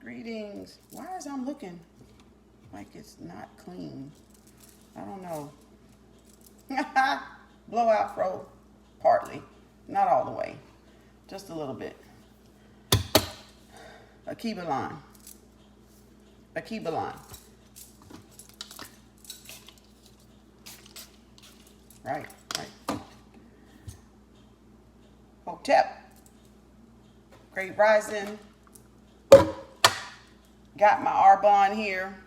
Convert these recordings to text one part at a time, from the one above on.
Greetings. Why is I'm looking like it's not clean? I don't know. Blowout fro, partly. Not all the way. Just a little bit. Akiba line. Akiba line. Right. Hotep. Great rising. Got my Arbonne here.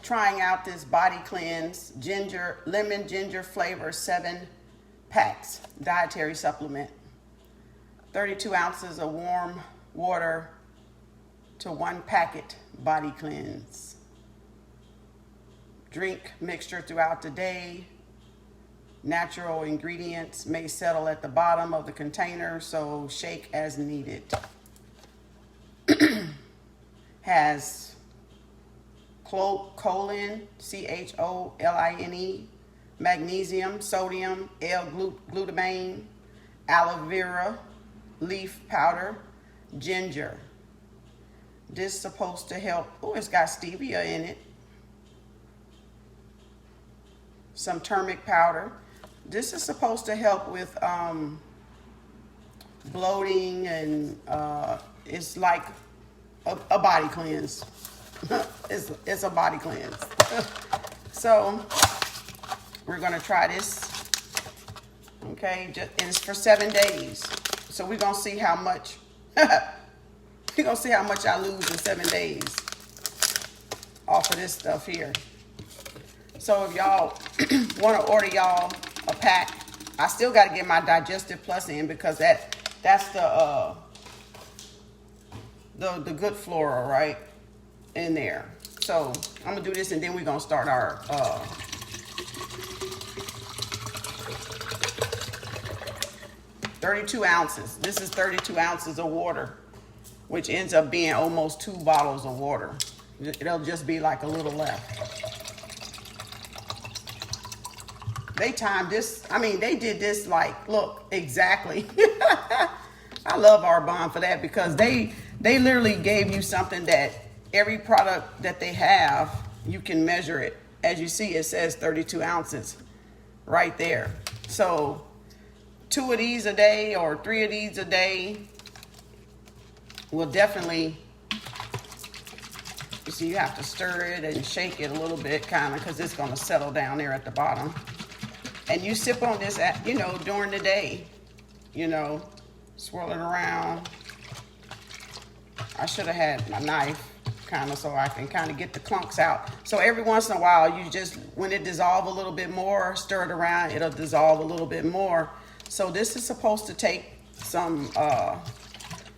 Trying out this body cleanse, lemon ginger flavor 7 packs, dietary supplement. 32 ounces of warm water to 1 packet body cleanse. Drink mixture throughout the day. Natural ingredients may settle at the bottom of the container, so shake as needed. Has choline, choline, magnesium, sodium, L-glutamine, aloe vera, leaf powder, ginger. This is supposed to help. Oh, it's got stevia in it. Some turmeric powder. This is supposed to help with bloating, and it's like a body cleanse. It's a body cleanse. So we're gonna try this. Okay, and it's for 7 days. So we're gonna see how much. We're gonna see how much I lose in 7 days off of this stuff here. So if y'all want to order y'all a pack, I still got to get my Digestive Plus in, because that's the good flora right in there. So I'm gonna do this, and then we're gonna start our 32 ounces. This is 32 ounces of water, which ends up being almost 2 bottles of water. It'll just be like a little left. They timed this. I mean, they did this like, look, exactly. I love Arbonne for that, because they literally gave you something that every product that they have, you can measure it. As you see, it says 32 ounces right there. So 2 of these a day or 3 of these a day will definitely, you see, you have to stir it and shake it a little bit, kind of, because it's going to settle down there at the bottom. And you sip on this, during the day, swirl it around. I should have had my knife, kind of, so I can kind of get the clunks out. So every once in a while, you just, when it dissolves a little bit more, stir it around, it'll dissolve a little bit more. So this is supposed to take some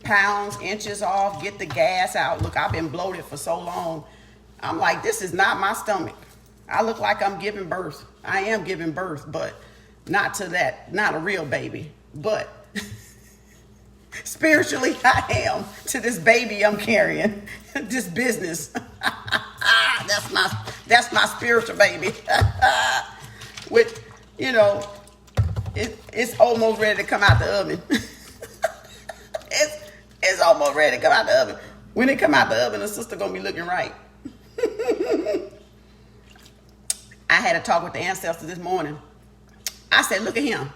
pounds, inches off, get the gas out. Look, I've been bloated for so long. I'm like, this is not my stomach. I look like I'm giving birth. I am giving birth, but not to that, not a real baby. But spiritually, I am to this baby I'm carrying, this business. That's my spiritual baby. With, it's almost ready to come out the oven. It's almost ready to come out the oven. When it come out the oven, the sister gonna be looking right. I had a talk with the ancestors this morning. I said, look at him.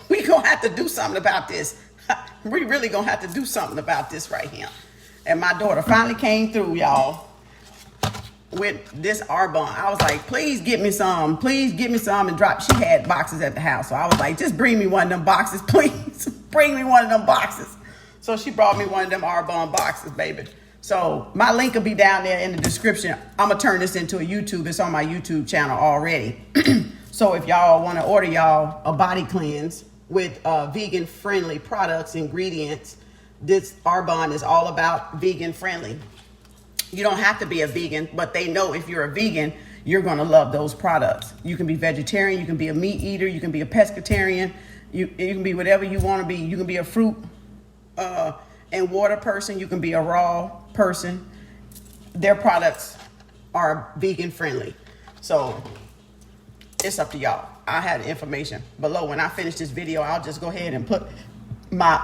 We gonna have to do something about this. We really gonna have to do something about this right here. And my daughter finally came through, y'all, with this Arbonne. I was like, please get me some. Please get me some, and drop. She had boxes at the house. So I was like, just bring me one of them boxes, please. Bring me one of them boxes. So she brought me one of them Arbonne boxes, baby. So my link will be down there in the description. I'm going to turn this into a YouTube. It's on my YouTube channel already. So if y'all want to order y'all a body cleanse with vegan friendly products, ingredients, this Arbonne is all about vegan friendly. You don't have to be a vegan, but they know if you're a vegan, you're going to love those products. You can be vegetarian. You can be a meat eater. You can be a pescatarian. You can be whatever you want to be. You can be a fruit and water person. You can be a raw person. Their products are vegan friendly. So it's up to y'all. I have the information below. When I finish this video, I'll just go ahead and put my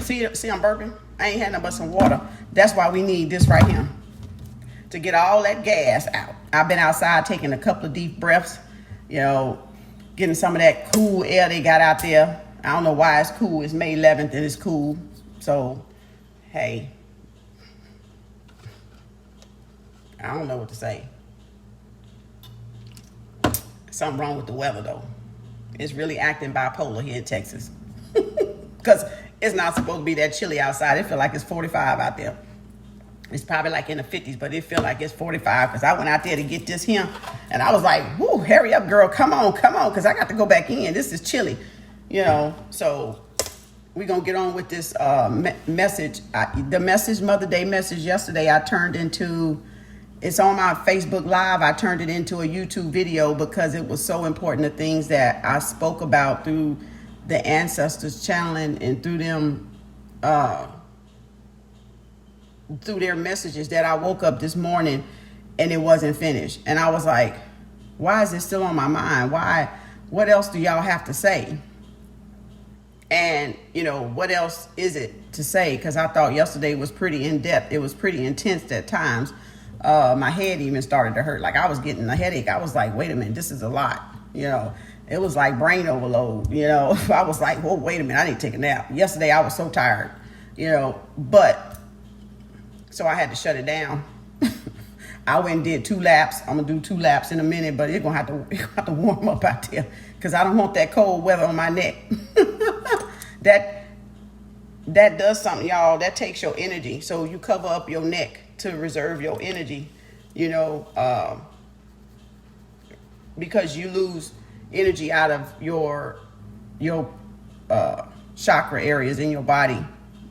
see I'm burping. I ain't had nothing but some water. That's why we need this right here to get all that gas out. I've been outside taking a couple of deep breaths, you know, getting some of that cool air they got out there. I don't know why it's cool. It's May 11th and it's cool. So, hey, I don't know what to say. Something wrong with the weather, though. It's really acting bipolar here in Texas. Because it's not supposed to be that chilly outside. It feels like it's 45 out there. It's probably like in the 50s, but it feels like it's 45 because I went out there to get this here. And I was like, whoo, hurry up, girl. Come on, because I got to go back in. This is chilly, you know. So we're going to get on with this message. The message, Mother Day message yesterday, I turned into... It's on my Facebook Live. I turned it into a YouTube video because it was so important, the things that I spoke about through the ancestors channeling and through them, through their messages, that I woke up this morning and it wasn't finished. And I was like, why is it still on my mind? Why? What else do y'all have to say? And, you know, what else is it to say? Because I thought yesterday was pretty in-depth. It was pretty intense at times. My head even started to hurt. Like I was getting a headache. I was like, wait a minute, this is a lot. You know, it was like brain overload. You know, I was like, whoa, wait a minute, I need to take a nap. Yesterday I was so tired, you know, but so I had to shut it down. I went and did 2 laps. I'm gonna do 2 laps in a minute, but it's gonna have to warm up out there because I don't want that cold weather on my neck. That does something, y'all. That takes your energy. So you cover up your neck to reserve your energy, you know, because you lose energy out of your chakra areas in your body,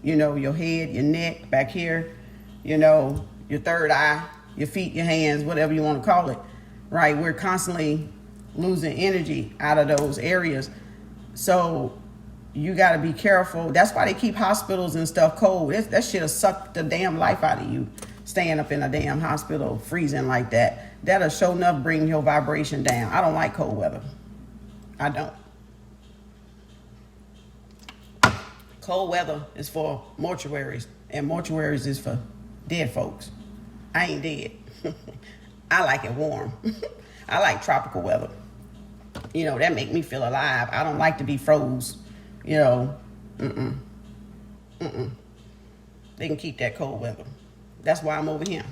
you know, your head, your neck, back here, you know, your third eye, your feet, your hands, whatever you want to call it, right? We're constantly losing energy out of those areas. So you got to be careful. That's why they keep hospitals and stuff cold. That shit'll suck the damn life out of you. Staying up in a damn hospital, freezing like that. That'll sure enough bring your vibration down. I don't like cold weather. I don't. Cold weather is for mortuaries, and mortuaries is for dead folks. I ain't dead. I like it warm. I like tropical weather. You know, that make me feel alive. I don't like to be froze. You know, They can keep that cold weather. That's why I'm over here.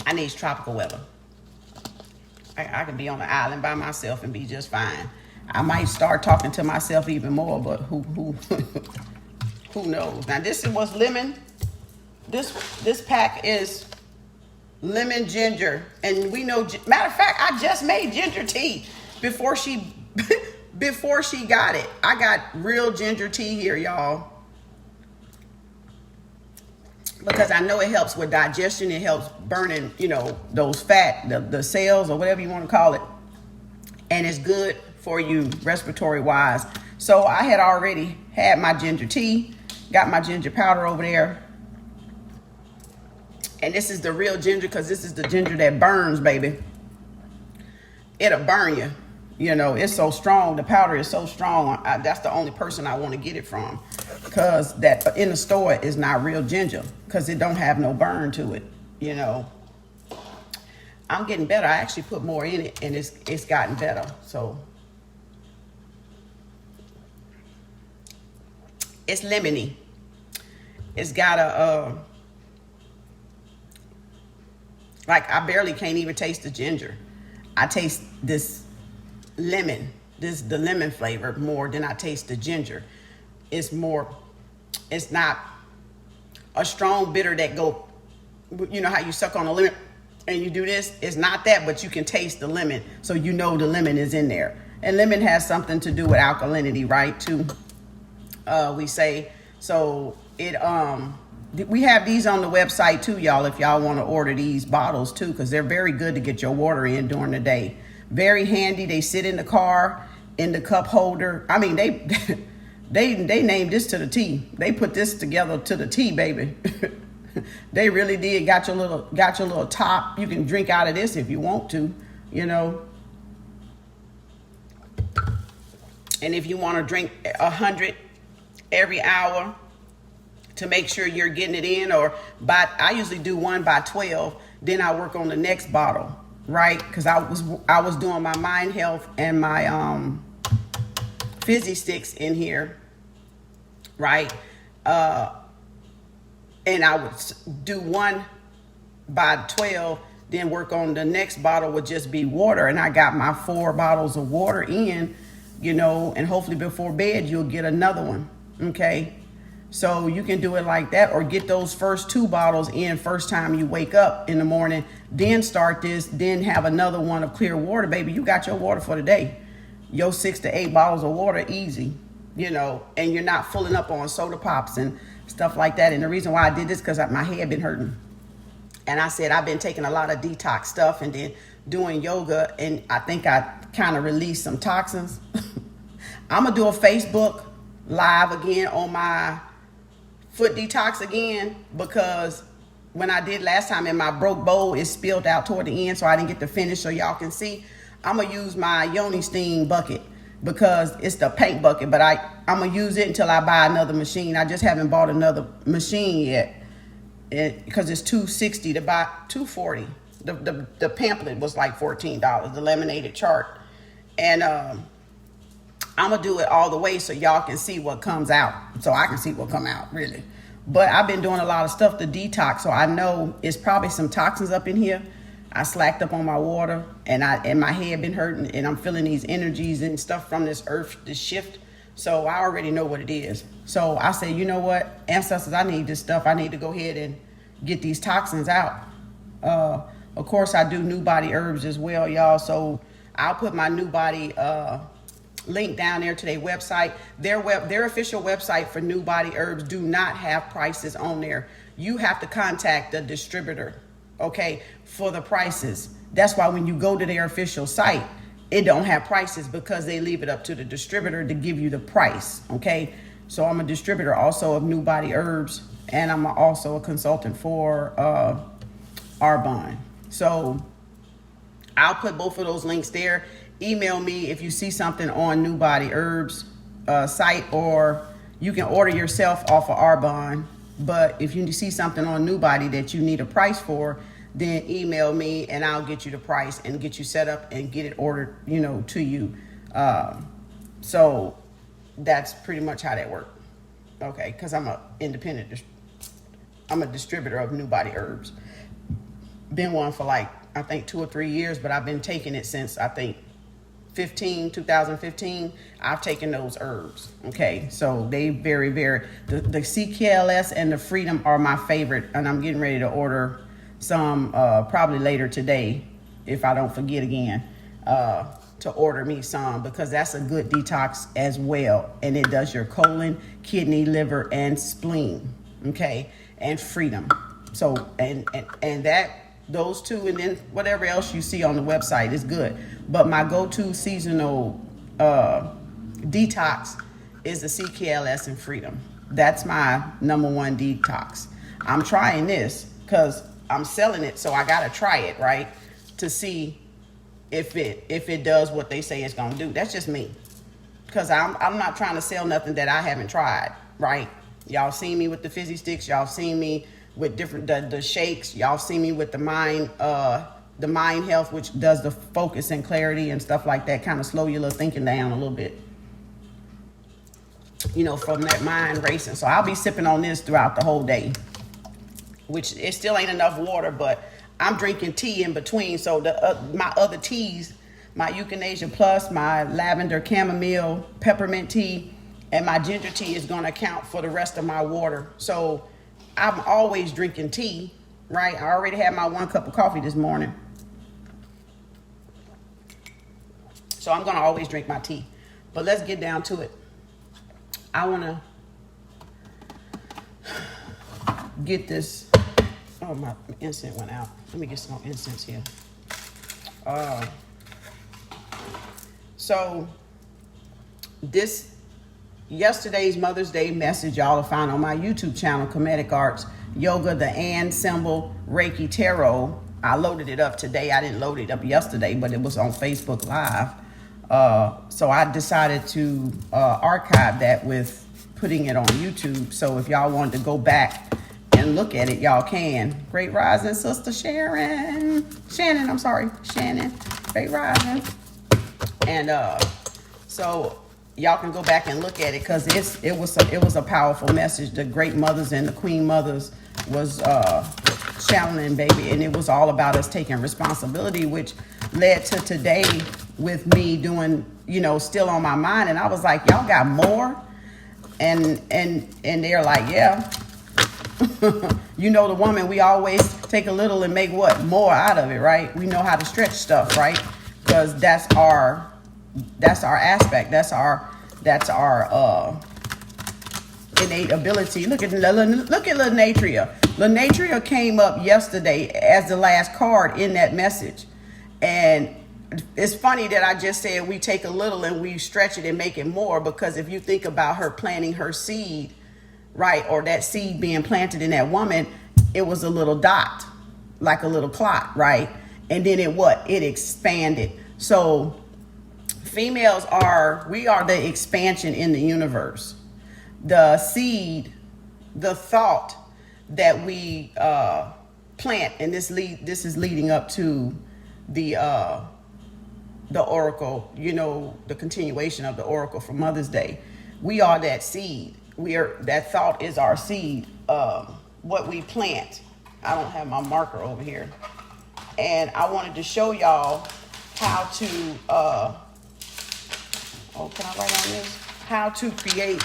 I need tropical weather. I can be on the island by myself and be just fine. I might start talking to myself even more, but who knows? Now this is what's lemon. This pack is lemon ginger, and we know. Matter of fact, I just made ginger tea before she got it. I got real ginger tea here, y'all. Because I know it helps with digestion. It helps burning, you know, those fat, the cells or whatever you want to call it. And it's good for you respiratory wise. So I had already had my ginger tea, got my ginger powder over there. And this is the real ginger because this is the ginger that burns, baby. It'll burn you. You know, it's so strong. The powder is so strong. That's the only person I want to get it from. Because that in the store is not real ginger. Because it don't have no burn to it. You know. I'm getting better. I actually put more in it. And it's gotten better. So. It's lemony. It's got a. Like I barely can't even taste the ginger. I taste this lemon, the lemon flavor more than I taste the ginger. It's not a strong bitter that go, you know how you suck on a lemon and you do this? It's not that, but you can taste the lemon. So you know the lemon is in there. And lemon has something to do with alkalinity, right? Too, we say. So we have these on the website too, y'all, if y'all want to order these bottles too, because they're very good to get your water in during the day. Very handy. They sit in the car, in the cup holder. I mean, they named this to the T. They put this together to the T, baby. They really did. Got your little top. You can drink out of this if you want to, you know. And if you want to drink 100 every hour to make sure you're getting it in. Or I usually do one by 12. Then I work on the next bottle, right? Because I was doing my mind health and my fizzy sticks in here, right? And I would do one by 12, then work on the next bottle would just be water. And I got my 4 bottles of water in, and hopefully before bed, you'll get another one. Okay. So you can do it like that, or get those first 2 bottles in first time you wake up in the morning, then start this, then have another one of clear water. Baby, you got your water for the day. Your 6 to 8 bottles of water, easy, and you're not filling up on soda pops and stuff like that. And the reason why I did this, because my head been hurting. And I said, I've been taking a lot of detox stuff and then doing yoga. And I think I kind of released some toxins. I'm going to do a Facebook live again on my foot detox again, because when I did last time in my broke bowl, it spilled out toward the end, so I didn't get to finish, so y'all can see. I'm going to use my Yoni Steam bucket, because it's the paint bucket, but I'm going to use it until I buy another machine. I just haven't bought another machine yet, because it's $260 to buy $240. The pamphlet was like $14, the laminated chart. And I'm going to do it all the way so y'all can see what comes out, so I can see what come out, really. But I've been doing a lot of stuff to detox, so I know it's probably some toxins up in here. I slacked up on my water, and my head been hurting, and I'm feeling these energies and stuff from this earth, this shift. So I already know what it is. So I say, you know what, ancestors, I need this stuff. I need to go ahead and get these toxins out. Of course, I do New Body Herbs as well, y'all. So I'll put my New Body link down there to their website. Their official website for New Body Herbs do not have prices on there. You have to contact the distributor, okay, for the prices. That's why when you go to their official site, it don't have prices, because they leave it up to the distributor to give you the price, okay? So I'm a distributor also of New Body Herbs, and I'm also a consultant for Arbonne. So I'll put both of those links there. Email me if you see something on New Body Herbs site, or you can order yourself off of Arbonne. But if you see something on New Body that you need a price for, then email me and I'll get you the price and get you set up and get it ordered, to you. So that's pretty much how that works. Okay, because I'm I'm a distributor of New Body Herbs. Been one for I think 2 or 3 years, but I've been taking it since I think 2015. I've taken those herbs. Okay, so they very, very, the CKLS and the Freedom are my favorite, and I'm getting ready to order some probably later today, if I don't forget again, to order me some, because that's a good detox as well, and it does your colon, kidney, liver, and spleen. Okay, and Freedom. So and that, those 2, and then whatever else you see on the website is good. But my go-to seasonal detox is the CKLS and Freedom. That's my #1 detox. I'm trying this because I'm selling it, so I gotta try it, right, to see if it does what they say it's gonna do. That's just me, because I'm not trying to sell nothing that I haven't tried, right? Y'all seen me with the fizzy sticks. Y'all seen me with different the shakes. Y'all see me with the mind health, which does the focus and clarity and stuff like that, kind of slow your little thinking down a little bit, from that mind racing. So I'll be sipping on this throughout the whole day, which it still ain't enough water, but I'm drinking tea in between. So my other teas, my Euthanasia Plus, my lavender chamomile peppermint tea, and my ginger tea is going to account for the rest of my water. So I'm always drinking tea, right? I already had my 1 cup of coffee this morning. So I'm going to always drink my tea. But let's get down to it. I want to get this. Oh, my incense went out. Let me get some more incense here. So yesterday's Mother's Day message, y'all will find on my YouTube channel, Kemetic Arts, Yoga, the And Symbol, Reiki, Tarot. I loaded it up today. I didn't load it up yesterday, but it was on Facebook Live. So I decided to archive that with putting it on YouTube. So if y'all wanted to go back and look at it, y'all can. Great rising, Sister Shannon. Great rising. And so y'all can go back and look at it, because it was a powerful message. The great mothers and the queen mothers was channeling, baby, and it was all about us taking responsibility, which led to today with me doing, still on my mind. And I was like, y'all got more? And they're like, yeah. The woman, we always take a little and make what? More out of it, right? We know how to stretch stuff, right? Because that's our aspect. That's our innate ability. Look at Lenatria. Lenatria came up yesterday as the last card in that message. And it's funny that I just said we take a little and we stretch it and make it more, because if you think about her planting her seed, right, or that seed being planted in that woman, it was a little dot, like a little clot, right? And then it expanded. So females we are the expansion in the universe. The seed, the thought that we plant, and this is leading up to the oracle, the continuation of the oracle for Mother's Day. We are that seed. That thought is our seed. What we plant. I don't have my marker over here, and I wanted to show y'all how to. Can I write on this? How to create.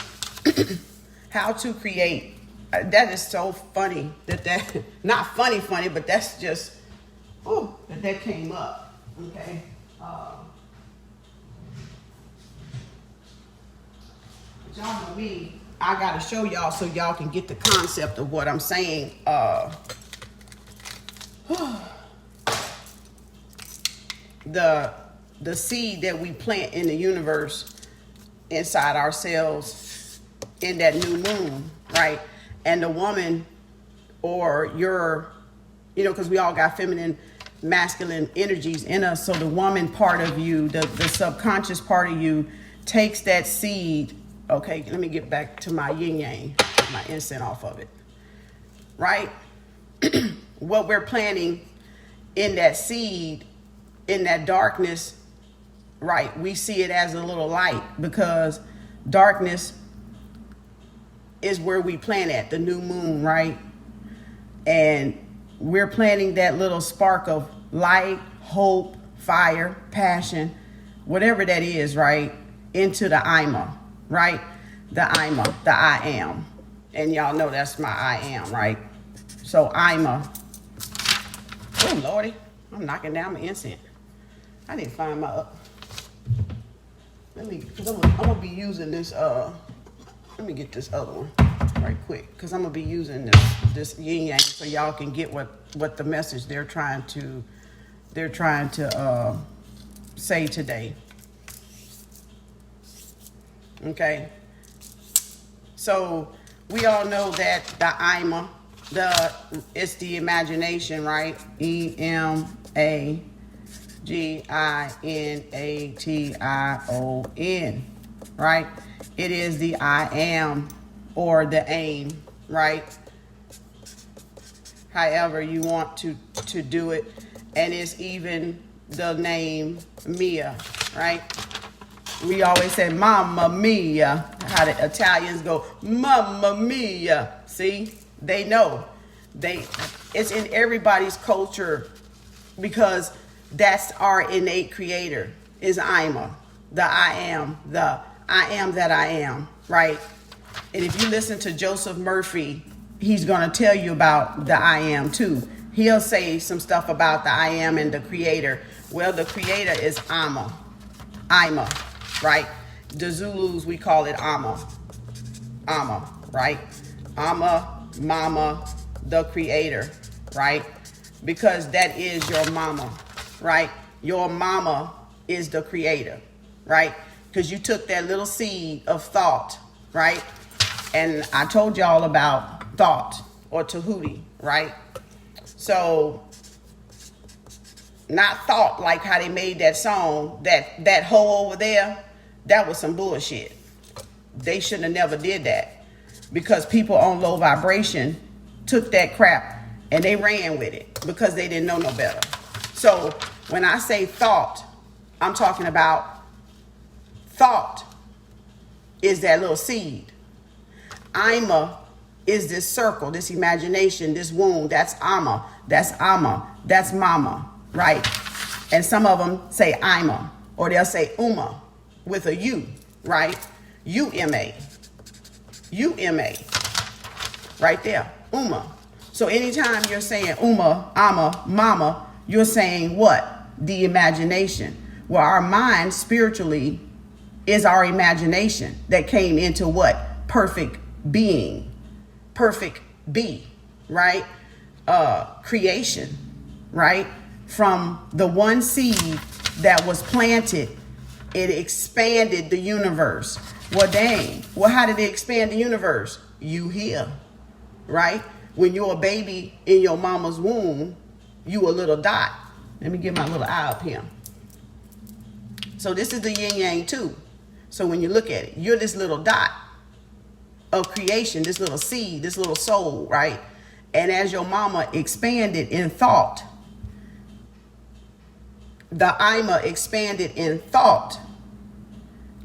How to create. That is so funny that not funny, but that's just that came up. Okay. Y'all know me. I gotta show y'all so y'all can get the concept of what I'm saying. The seed that we plant in the universe, inside ourselves, in that new moon, right? And the woman, or because we all got feminine, masculine energies in us. So the woman part of you, the subconscious part of you, takes that seed. Okay, let me get back to my yin yang, my incense off of it. Right? What we're planting in that seed, in that darkness, right? We see it as a little light, because darkness is where we plant at, the new moon, right? And we're planting that little spark of light, hope, fire, passion, whatever that is, right? Into the Ima. Right? The Ima, the I am. And y'all know that's my I am, right? So Ima. Oh, Lordy. I'm knocking down my incense. I need to find my because I'm gonna be using this let me get this other one right quick, because I'm gonna be using this yin yang so y'all can get what the message they're trying to say today. Okay, so we all know that the Ima, it's the imagination, right? EMAGINATION, right? It is the I am, or the aim, right? However you want to do it, and it's even the name Mia, right? We always say Mamma Mia, how the Italians go, Mamma Mia. See, they know. It's in everybody's culture, because that's our innate creator, is Ima, the I am that I am, right? And if you listen to Joseph Murphy, he's going to tell you about the I am too. He'll say some stuff about the I am and the creator. Well, the creator is Ima, right? The Zulus, we call it Ama, right? Ama, mama, the creator, right? Because that is your mama, right? Your mama is the creator, right? Because you took that little seed of thought, right? And I told y'all about thought, or Tahuti, right? So, not thought like how they made that song, that hoe over there, that was some bullshit. they shouldn't have never did that, because people on low vibration took that crap and they ran with it because they didn't know no better. So when I say thought, I'm talking about thought is that little seed. Ima is this circle, this imagination, this womb. That's Ama, that's Ama, that's Mama, right? And some of them say Ima, or they'll say Uma with a U, right? U-M-A, U-M-A, right there, Uma. So anytime you're saying Uma, Ama, Mama, you're saying what? The imagination. Well, our mind spiritually is our imagination that came into what? Perfect being, perfect be, right? Creation, right? From the one seed that was planted, it expanded the universe. Well, dang. Well, how did it expand the universe? You here, right? When you're a baby in your mama's womb, you a little dot. Let me get my little eye up here. So this is the yin yang too. So when you look at it, you're this little dot of creation, this little seed, this little soul, right? And as your mama expanded in thought, the Ima expanded in thought,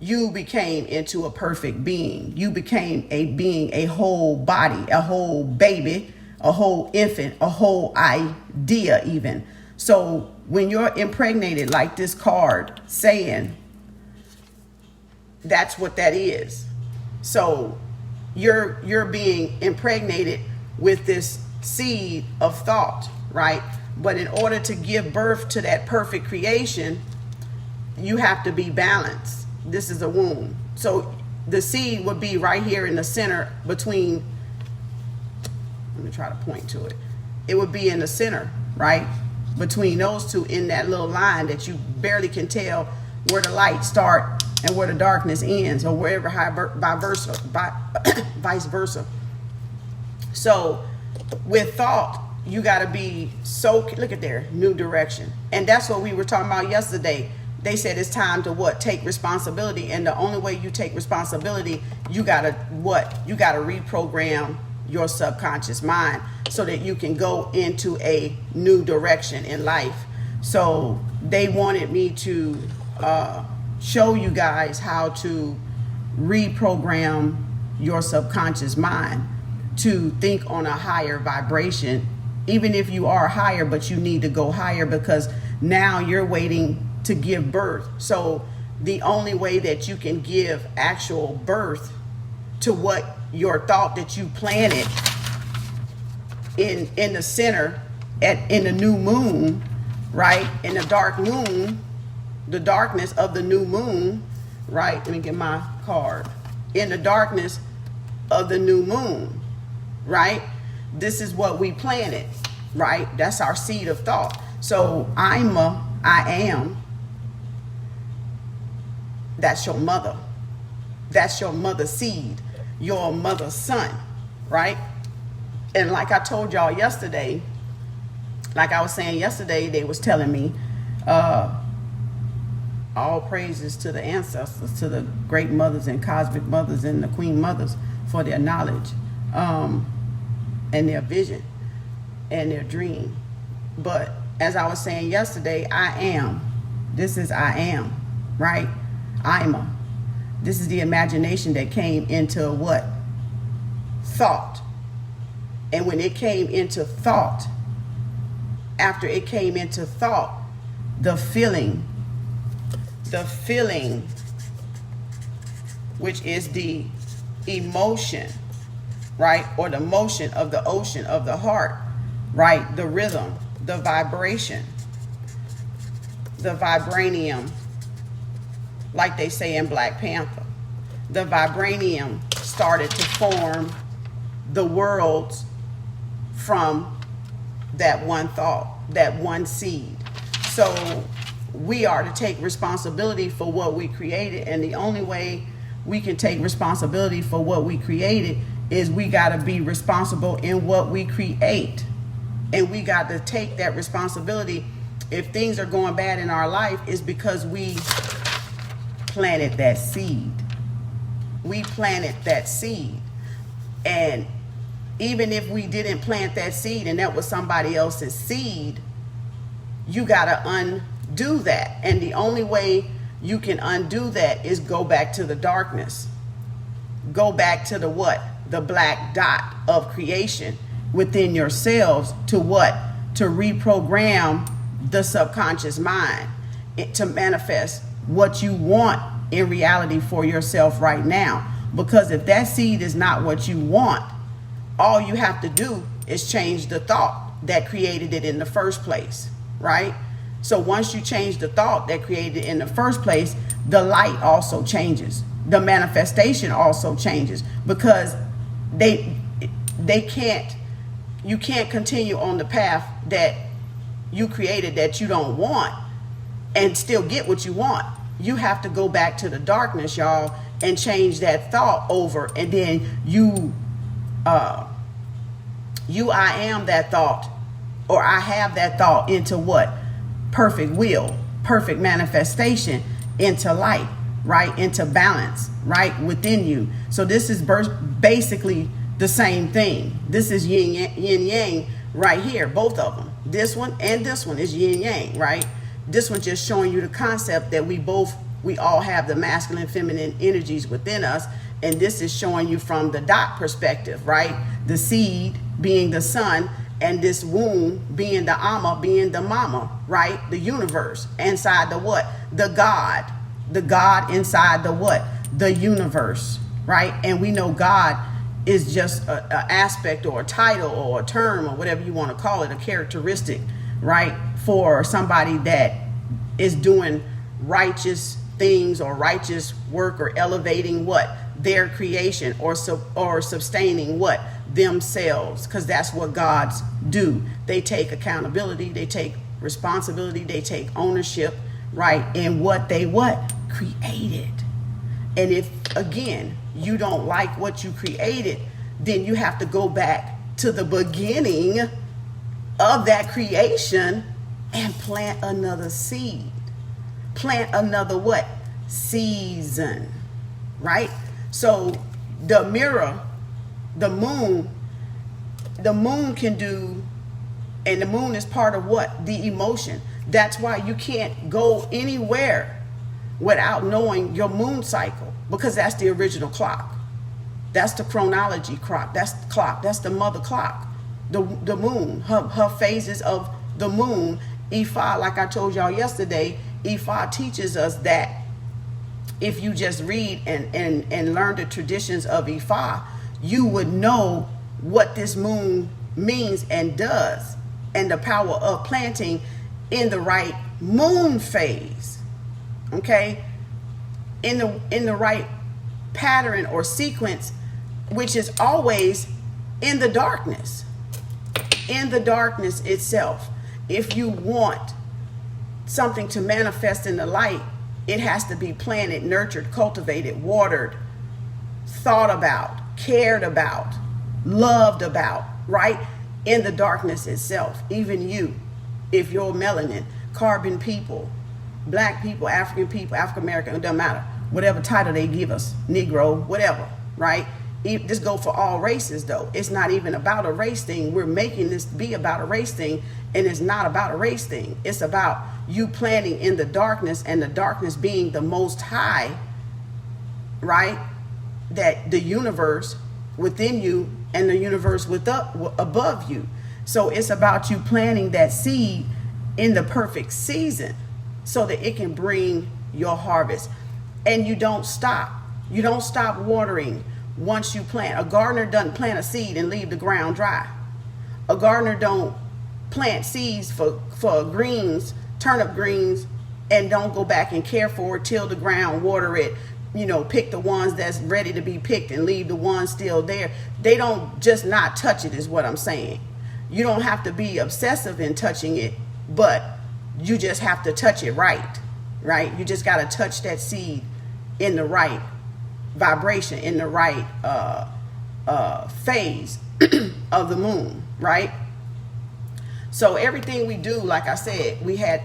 you became into a perfect being. You became a being, a whole body, a whole baby, a whole infant, a whole idea even. So when you're impregnated like this card saying, that's what that is. So you're being impregnated with this seed of thought, right? But in order to give birth to that perfect creation, you have to be balanced. This is a womb. So the seed would be right here in the center between, let me try to point to it. It would be in the center, right? Between those two, in that little line that you barely can tell where the light start and where the darkness ends, or wherever, vice versa. So with thought, you got to be so, look at there, new direction. And that's what we were talking about yesterday. They said it's time to what? Take responsibility. And the only way you take responsibility, you got to what? You got to reprogram your subconscious mind so that you can go into a new direction in life. So they wanted me to show you guys how to reprogram your subconscious mind to think on a higher vibration, even if you are higher, but you need to go higher because now you're waiting to give birth. So the only way that you can give actual birth to what your thought that you planted in the center in the new moon, right? In the dark moon, the darkness of the new moon, right? Let me get my card. In the darkness of the new moon, right? This is what we planted, right? That's our seed of thought. So I am, that's your mother. That's your mother's seed, your mother's son, right? And like I told y'all yesterday, like I was saying yesterday, they was telling me, all praises to the ancestors, to the great mothers and cosmic mothers and the queen mothers for their knowledge and their vision and their dream. But as I was saying yesterday, I am. This is I am, right? Ima. This is the imagination that came into what? Thought. And when it came into thought, after it came into thought, the feeling, which is the emotion, right? Or the motion of the ocean of the heart, right? The rhythm, the vibration, the vibranium, like they say in Black Panther. The vibranium started to form the worlds from that one thought, that one seed. So we are to take responsibility for what we created, and the only way we can take responsibility for what we created is we got to be responsible in what we create. And we got to take that responsibility. If things are going bad in our life, it's because we planted that seed. we planted that seed. And even if we didn't plant that seed and that was somebody else's seed, you got to undo that. And the only way you can undo that is go back to the darkness. Go back to the what? The black dot of creation within yourselves to what? To reprogram the subconscious mind to manifest what you want in reality for yourself right now. Because if that seed is not what you want, all you have to do is change the thought that created it in the first place, right? So once you change the thought that created it in the first place, the light also changes. The manifestation also changes, because you can't continue on the path that you created that you don't want and still get what you want. You have to go back to the darkness, y'all, and change that thought over, and then I am that thought, or I have that thought into what? Perfect will, perfect manifestation into light, right? Into balance, right? Within you. So this is basically the same thing. This is yin yang right here, both of them. This one and this one is yin yang, right? This one just showing you the concept that we all have the masculine and feminine energies within us. And this is showing you from the dot perspective, right? The seed being the sun, and this womb being the Amma, being the mama, right? The universe inside the what? The God inside the what? The universe, right? And we know God is just an aspect or a title or a term or whatever you want to call it, a characteristic, right? For somebody that is doing righteous things or righteous work or elevating what? Their creation or sustaining what? Themselves, because that's what gods do. They take accountability, they take responsibility, they take ownership, right? In what they created. And if again you don't like what you created, then you have to go back to the beginning of that creation and plant another seed. Plant another what? Season, right? So the mirror, the moon can do, and the moon is part of what? The emotion. That's why you can't go anywhere without knowing your moon cycle, because that's the original clock. That's the chronology clock. That's the clock. That's the mother clock. The moon, her phases of the moon. Ifa, like I told y'all yesterday, Ifa teaches us that if you just read and learn the traditions of Ifa, you would know what this moon means and does, and the power of planting in the right moon phase, okay, in the right pattern or sequence, which is always in the darkness itself. If you want something to manifest in the light, it has to be planted, nurtured, cultivated, watered, thought about, cared about, loved about, right? In the darkness itself. Even you, if you're melanin, carbon people, black people, African American, it doesn't matter. Whatever title they give us, Negro, whatever, right? This go for all races though. It's not even about a race thing. We're making this be about a race thing, and it's not about a race thing. It's about you planting in the darkness, and the darkness being the most high, right? That the universe within you and the universe above you. So it's about you planting that seed in the perfect season so that it can bring your harvest. And you don't stop. You don't stop watering once you plant. A gardener doesn't plant a seed and leave the ground dry. A gardener don't plant seeds for greens, turnip greens, and don't go back and care for it, till the ground, water it, pick the ones that's ready to be picked and leave the ones still there. They don't just not touch it, is what I'm saying. You don't have to be obsessive in touching it, but you just have to touch it right? You just got to touch that seed in the right vibration, in the right phase of the moon, right? So everything we do, like I said, we got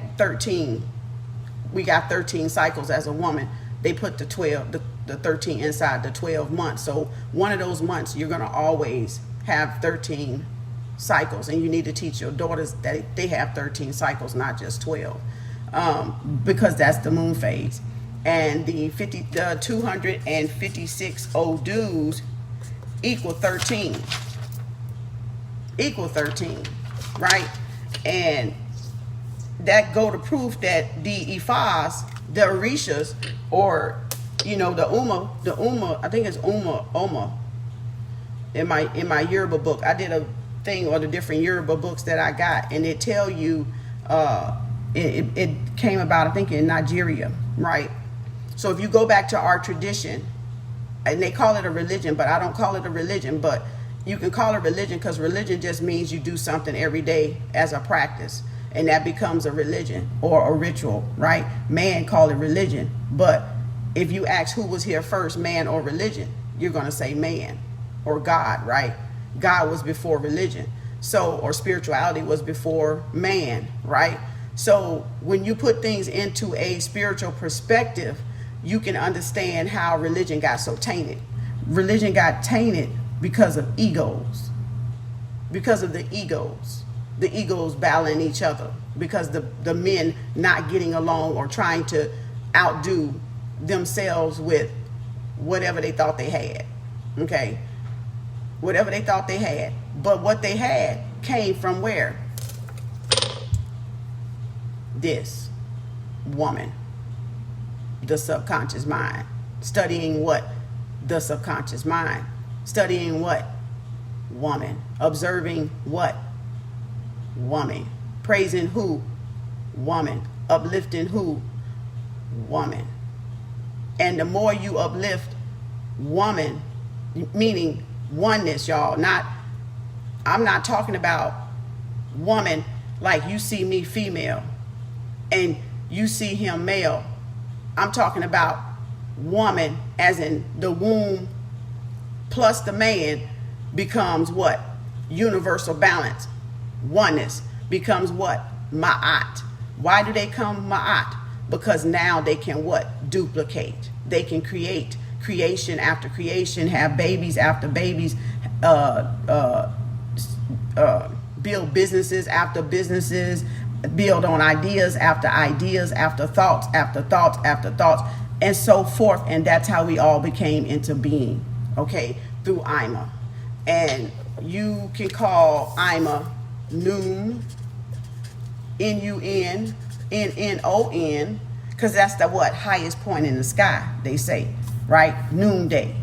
13 cycles as a woman. They put the the 13 inside the 12 months. So one of those months, you're going to always have 13 cycles, and you need to teach your daughters that they have 13 cycles, not just 12, because that's the moon phase. And the 256 Odus equal 13, right? And that go to proof that the Ifas, the Orishas, or the Uma, I think it's Oma. In my Yoruba book, I did a thing on the different Yoruba books that I got, and it tell you it came about, I think, in Nigeria, right? So if you go back to our tradition, and they call it a religion, but I don't call it a religion, but you can call it religion, because religion just means you do something every day as a practice, and that becomes a religion or a ritual, right? Man call it religion, but if you ask who was here first, man or religion, you're going to say man or God, right? God was before religion, or spirituality was before man, right? So when you put things into a spiritual perspective, you can understand how religion got so tainted. Religion got tainted because of egos, because of the egos battling each other, because the men not getting along or trying to outdo themselves with whatever they thought they had, okay? Whatever they thought they had. But what they had came from where? This woman, the subconscious mind. Studying what? The subconscious mind. Studying what? Woman. Observing what? Woman. Praising who? Woman. Uplifting who? Woman. And the more you uplift woman, meaning oneness, y'all, I'm not talking about woman like you see me female and you see him male. I'm talking about woman as in the womb plus the man becomes what? Universal balance. Oneness becomes what? Ma'at. Why do they come ma'at? Because now they can what? Duplicate. They can create. Creation after creation, have babies after babies, build businesses after businesses, build on ideas after thoughts after thoughts after thoughts, and so forth. And that's how we all became into being, okay, through Ima. And you can call Ima Noon, N-U-N, N-N-O-N, because that's the what? Highest point in the sky, they say, right? Noonday,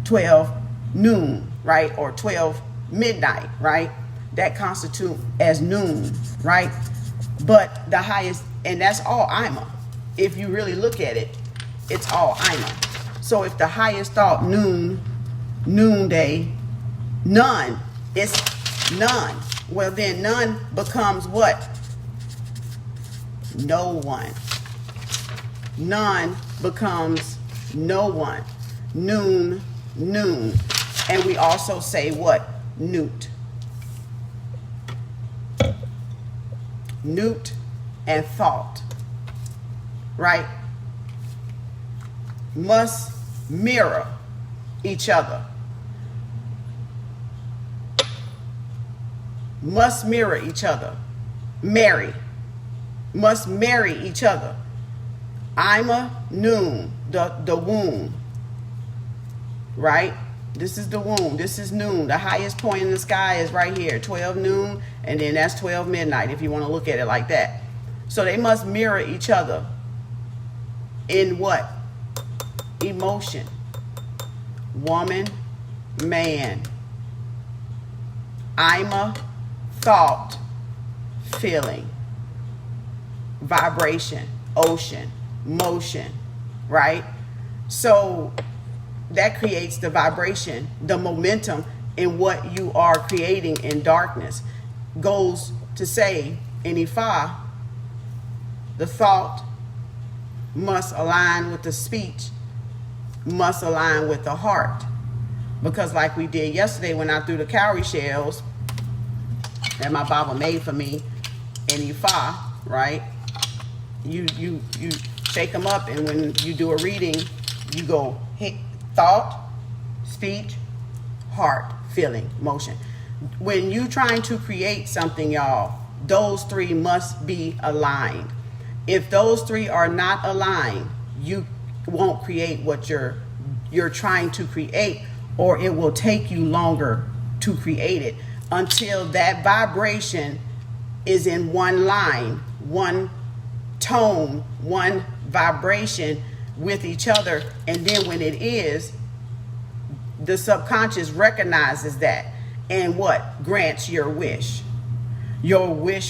12 noon, right? Or 12 midnight, right? That constitute as noon, right? But the highest, and that's all Ima. If you really look at it, it's all Ima. So if the highest thought noonday, none, it's none. Well, then none becomes what? No one. None becomes no one. Noon. And we also say what? Newt. Newt and thought, right? Must mirror each other. Must mirror each other. Marry. Must marry each other. Ima, noon, the womb, right? This is the womb. This is noon. The highest point in the sky is right here, 12 noon, and then that's 12 midnight if you want to look at it like that. So they must mirror each other in what? Emotion. Woman, man. Ima, thought, feeling. Vibration, ocean, motion, right? So that creates the vibration, the momentum in what you are creating in darkness. Goes to say in Ifa, the thought must align with the speech, must align with the heart. Because like we did yesterday when I threw the cowrie shells that my Baba made for me in Ifa, right? You shake them up, and when you do a reading, You go thought, speech, heart, feeling, motion. When you're trying to create something, y'all, those three must be aligned. If those three are not aligned, you won't create what you're trying to create, or it will take you longer to create it until that vibration is in one line, one tone, one vibration with each other. And then when it is, the subconscious recognizes that and what? Grants your wish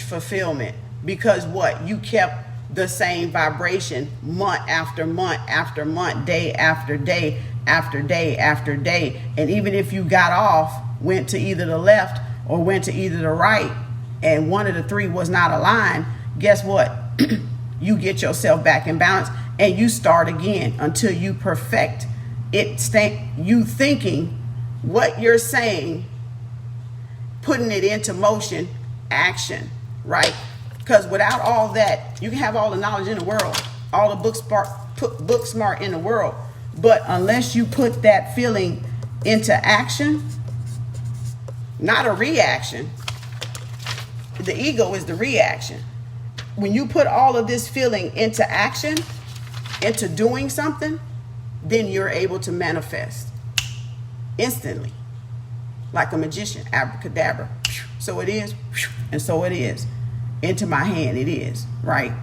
fulfillment. Because what? You kept the same vibration month after month after month, day after day after day after day. And even if you got off, went to either the left or went to either the right, and one of the three was not aligned, guess what? You get yourself back in balance and you start again until you perfect it. You thinking what you're saying, putting it into motion, action, right? Because without all that, you can have all the knowledge in the world, all the book smart in the world, but unless you put that feeling into action, not a reaction. The ego is the reaction. When you put all of this feeling into action, into doing something, then you're able to manifest instantly, like a magician, abracadabra. So it is, and so it is. Into my hand it is, right?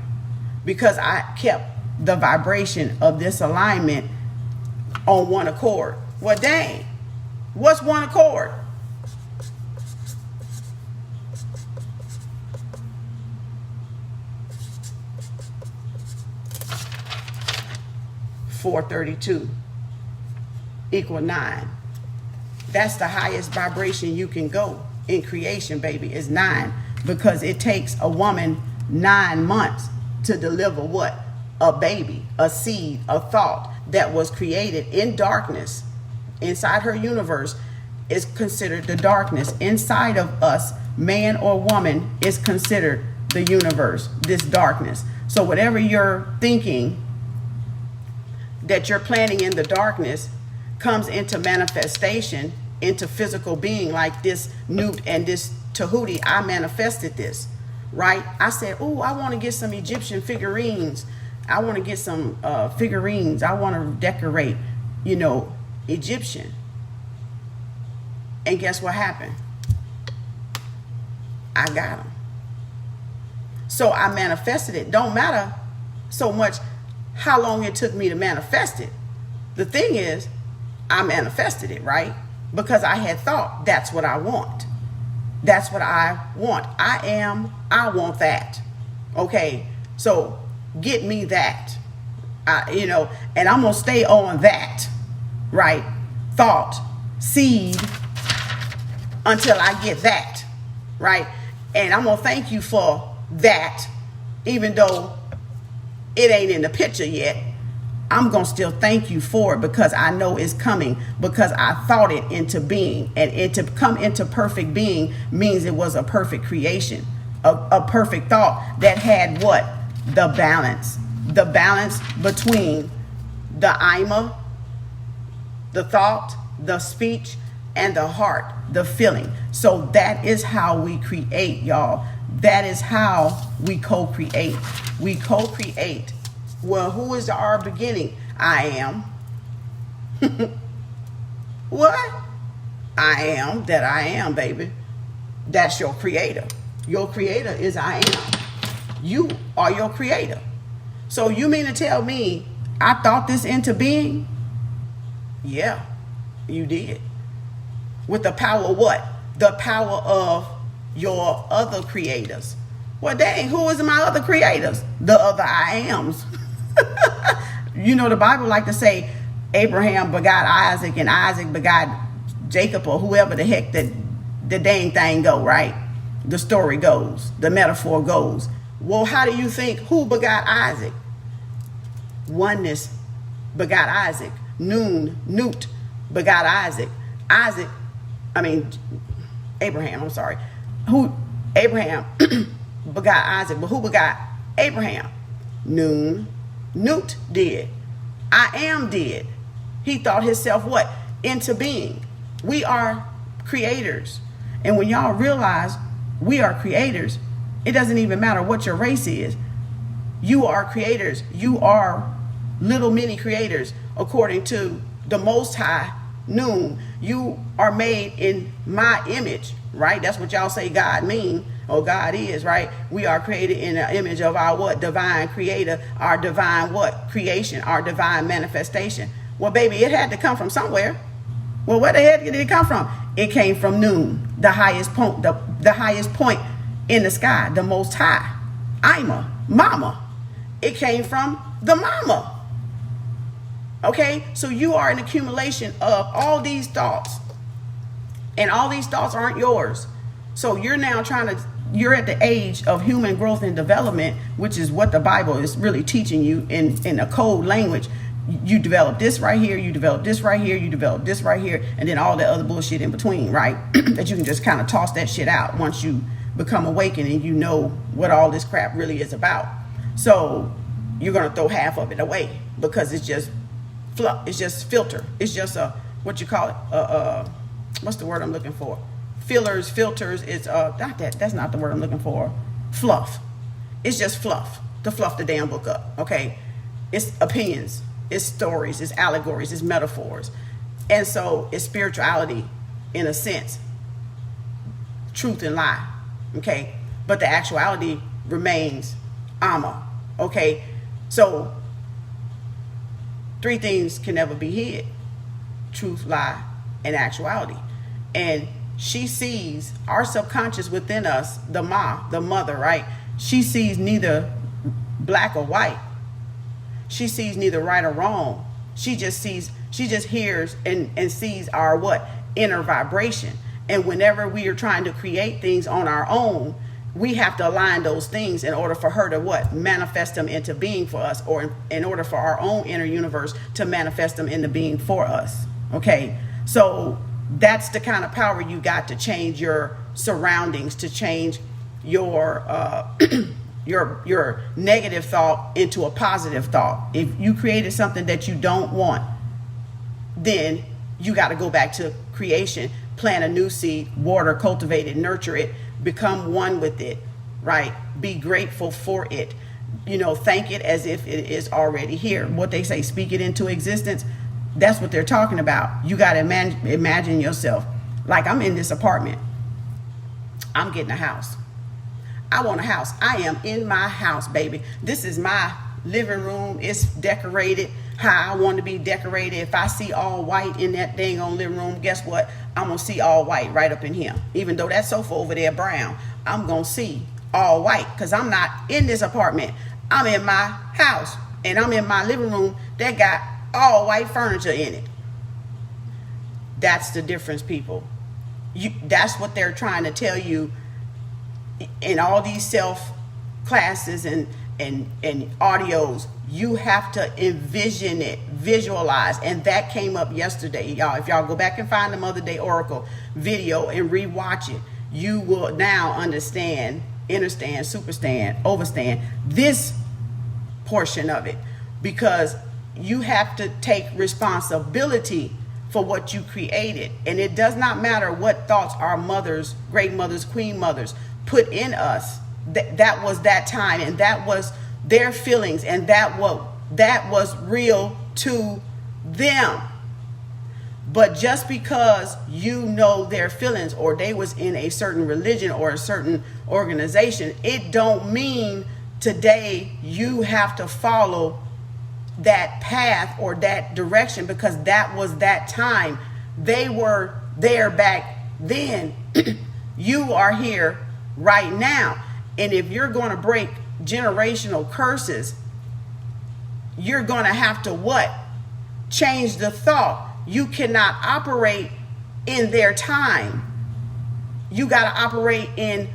Because I kept the vibration of this alignment on one accord. Well, dang, what's one accord? (432) equal 9. That's the highest vibration you can go in creation, baby, is 9. Because it takes a woman 9 months to deliver what? A baby, a seed, a thought that was created in darkness. Inside her universe is considered the darkness. Inside of us, man or woman, is considered the universe, this darkness. So whatever you're thinking that you're planning in the darkness comes into manifestation, into physical being, like this newt and this Tahuti. I manifested this, right? I said, oh, I want to get some Egyptian figurines. I want to get some figurines. I want to decorate, Egyptian. And guess what happened? I got them. So I manifested it. Don't matter so much how long it took me to manifest it. The thing is, I manifested it, right? Because I had thought, that's what I want. That's what I want. I want that. Okay, so get me that. And I'm going to stay on that, right? Thought, seed, until I get that, right? And I'm going to thank you for that, even though it ain't in the picture yet. I'm going to still thank you for it because I know it's coming, because I thought it into being. And it to come into perfect being means it was a perfect creation, a perfect thought that had what? The balance. The balance between the Ima, the thought, the speech, and the heart, the feeling. So that is how we create, y'all. That is how we co-create. We co-create. Well, who is our beginning? I am. What? I am that I am, baby. That's your creator. Your creator is I am. You are your creator. So you mean to tell me I thought this into being? Yeah, you did. With the power of what? The power of your other creators. Well, dang, who is my other creators? The other I ams. The Bible like to say Abraham begot Isaac and Isaac begot Jacob, or whoever the heck that the dang thing go, right? The story goes, the metaphor goes. Well, how do you think who begot Isaac? Oneness begot Isaac. Newt begot Isaac. Abraham, I'm sorry. Abraham begot Isaac, but who begot Abraham? Newt did. I am did. He thought himself what? Into being. We are creators. And when y'all realize we are creators, it doesn't even matter what your race is. You are creators. You are little mini creators according to the Most High Noon. You are made in my image, right? That's what y'all say God mean, or God is, right? We are created in the image of our what? Divine creator, our divine what? Creation, our divine manifestation. Well, baby, it had to come from somewhere. Well, where the heck did it come from? It came from Noon, the highest point, the highest point in the sky, the Most High. I'm a mama. It came from the mama. Okay, so you are an accumulation of all these thoughts, and all these thoughts aren't yours. So you're now you're at the age of human growth and development, which is what the Bible is really teaching you in a code language. You develop this right here, you develop this right here, you develop this right here, and then all the other bullshit in between, right? That you can just kind of toss that shit out once you become awakened and you know what all this crap really is about. So you're going to throw half of it away because it's just fluff. It's just filter. It's just what you call it? What's the word I'm looking for? Fillers, filters. It's not that. That's not the word I'm looking for. Fluff. It's just fluff to fluff the damn book up. Okay. It's opinions. It's stories. It's allegories. It's metaphors. And so it's spirituality in a sense. Truth and lie. Okay. But the actuality remains Amma. Okay. So 3 things can never be hid: truth, lie, and actuality. And she sees our subconscious within us, the mother, right? She sees neither black or white. She sees neither right or wrong. She just hears and sees our what? Inner vibration. And whenever we are trying to create things on our own, we have to align those things in order for her to what? Manifest them into being for us, or in order for our own inner universe to manifest them into being for us. Okay. So that's the kind of power you got to change your surroundings, to change your your negative thought into a positive thought. If you created something that you don't want, then you got to go back to creation, plant a new seed, water, cultivate it, nurture it, become one with it, right? Be grateful for it. Thank it as if it is already here. What they say, speak it into existence. That's what they're talking about. You got to imagine yourself. Like, I'm in this apartment. I'm getting a house. I want a house. I am in my house, baby. This is my living room. It's decorated how I want to be decorated. If I see all white in that dang on living room, guess what? I'm going to see all white right up in here. Even though that sofa over there brown, I'm going to see all white because I'm not in this apartment. I'm in my house, and I'm in my living room that got all white furniture in it. That's the difference, people. That's what they're trying to tell you in all these self classes and audios. You have to envision it, visualize. And that came up yesterday, y'all. If y'all go back and find the Mother Day Oracle video and rewatch it, you will now understand, understand, superstand, overstand this portion of it, because you have to take responsibility for what you created. And it does not matter what thoughts our mothers, great mothers, queen mothers put in us. That was that time, and that was their feelings, and that was real to them. But just because you know their feelings, or they was in a certain religion or a certain organization, it don't mean today you have to follow that path or that direction, because that was that time. They were there back then. You are here right now. And if you're going to break generational curses, you're going to have to what? Change the thought. You cannot operate in their time. You got to operate in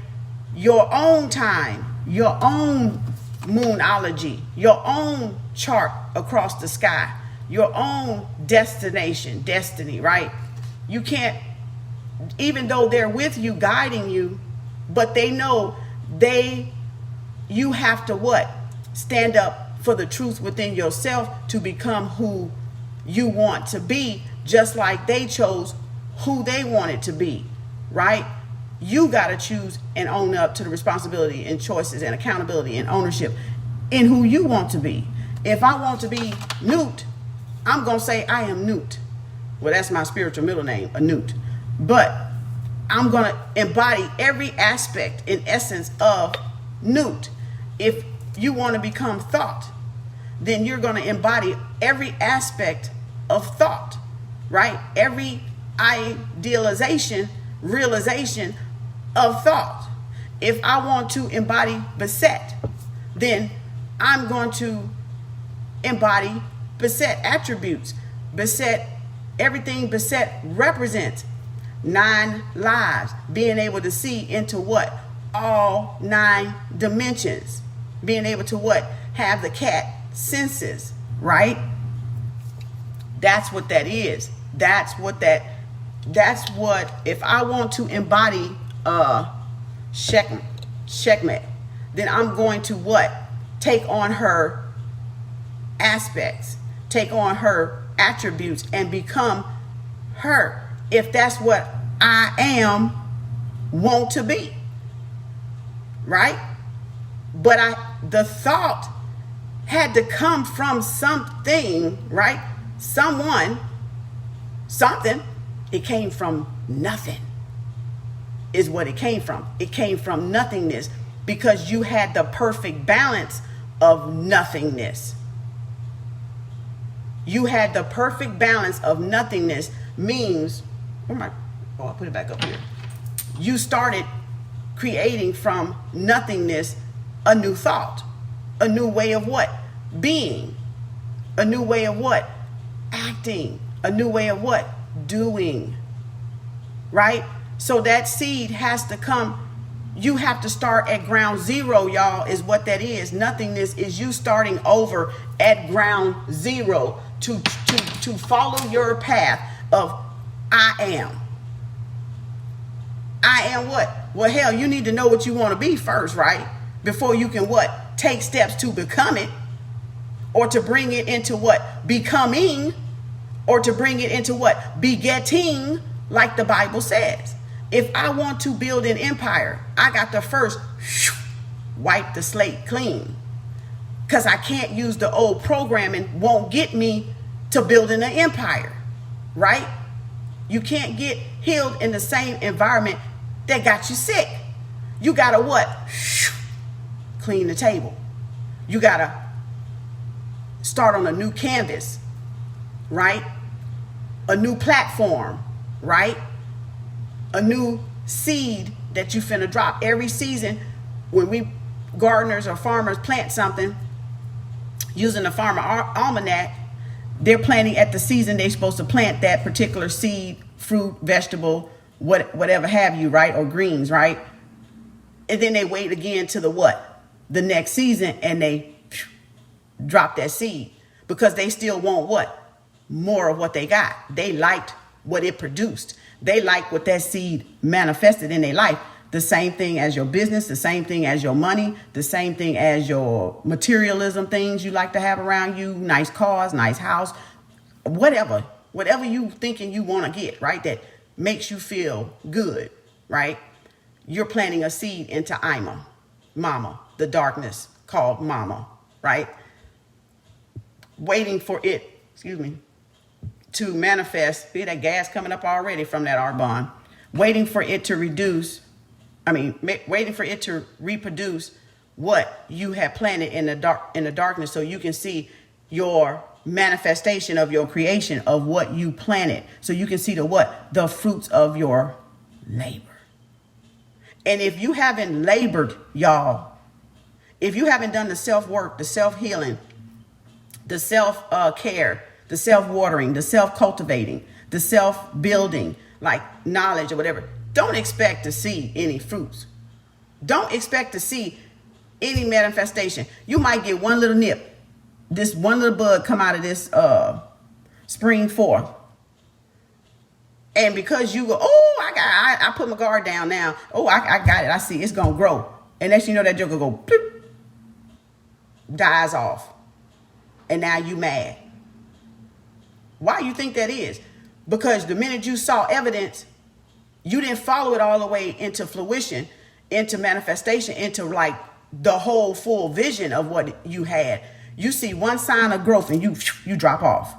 your own time, your own moonology, your own chart across the sky, your own destination, destiny, right? You can't, even though they're with you, guiding you, but they know you have to what? Stand up for the truth within yourself to become who you want to be, just like they chose who they wanted to be, right? You got to choose and own up to the responsibility and choices and accountability and ownership in who you want to be. If I want to be Newt, I'm going to say I am Newt. Well, that's my spiritual middle name, a Newt. But I'm going to embody every aspect in essence of Newt. If you want to become thought, then you're going to embody every aspect of thought, right? Every idealization, realization of thought. If I want to embody Beset, then I'm going to embody Beset attributes. Beset, everything Beset represents. 9 lives, being able to see into what? All 9 dimensions. Being able to what? Have the cat senses, right? That's what that is. That's what, if I want to embody checkmate, then I'm going to what? Take on her aspects, take on her attributes, and become her. If that's what I want to be, right? But the thought had to come from something, right? Someone, something. It came from nothing is what it came from. It came from nothingness, because you had the perfect balance of nothingness. You had the perfect balance of nothingness means, I'll put it back up here. You started creating from nothingness a new thought, a new way of what? Being, a new way of what? Acting, a new way of what? Doing, right? So that seed has to come. You have to start at ground zero, y'all, is what that is. Nothingness is you starting over at ground zero to follow your path of I am. I am what? Well, hell, you need to know what you want to be first, right? Before you can what? Take steps to become it, or to bring it into what? Becoming, or to bring it into what? Begetting, like the Bible says. If I want to build an empire, I got to first wipe the slate clean, because I can't use the old programming. Won't get me to building an empire, right? You can't get healed in the same environment that got you sick. You gotta what? Clean the table. You gotta start on a new canvas, right? A new platform, right? A new seed that you finna drop. Every season, when we gardeners or farmers plant something, using the farmer almanac, they're planting at the season they're supposed to plant that particular seed, fruit, vegetable, whatever have you, right? Or greens, right? And then they wait again to the what? The next season, and they drop that seed, because they still want what? More of what they got. They liked what it produced. They like what that seed manifested in their life. The same thing as your business, the same thing as your money, the same thing as your materialism things you like to have around you, nice cars, nice house, whatever you thinking you want to get, right? That makes you feel good, right? You're planting a seed into mama, the darkness called mama, right? Waiting for it, to manifest. See that gas coming up already from that Arbonne. Waiting for it to waiting for it to reproduce what you have planted in the darkness, so you can see your manifestation of your creation of what you planted, so you can see the fruits of your labor. And if you haven't labored, y'all, if you haven't done the self-work, the self-healing, the self-care, the self-watering, the self-cultivating, the self-building, like knowledge or whatever, don't expect to see any fruits. Don't expect to see any manifestation. You might get one little nip, this one little bud come out of this spring forth. And because you go, I put my guard down now. I got it. I see it's going to grow. And next you know, that joker go, bloop, dies off. and now you mad. Why you think that is? Because the minute you saw evidence, you didn't follow it all the way into fruition, into manifestation, into like the whole full vision of what you had. You see one sign of growth and you drop off.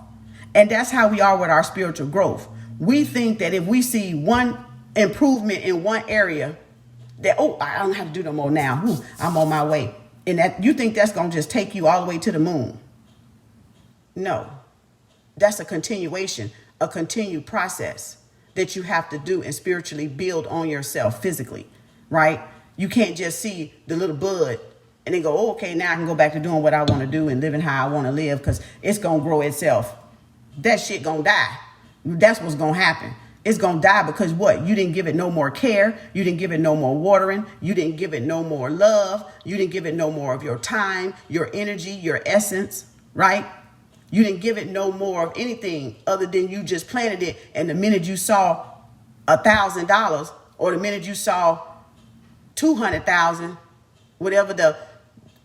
And that's how we are with our spiritual growth. We think that if we see one improvement in one area, that, oh, I don't have to do no more now. Ooh, I'm on my way. And that you think that's going to just take you all the way to the moon. No, that's a continuation, a continued process that you have to do and spiritually build on yourself physically, right? You can't just see the little bud and then go, oh, okay, now I can go back to doing what I want to do and living how I want to live because it's going to grow itself. That shit going to die. That's what's going to happen. It's going to die because what? You didn't give it no more care. You didn't give it no more watering. You didn't give it no more love. You didn't give it no more of your time, your energy, your essence, right? You didn't give it no more of anything other than you just planted it. And the minute you saw $1,000 or the minute you saw 200,000, whatever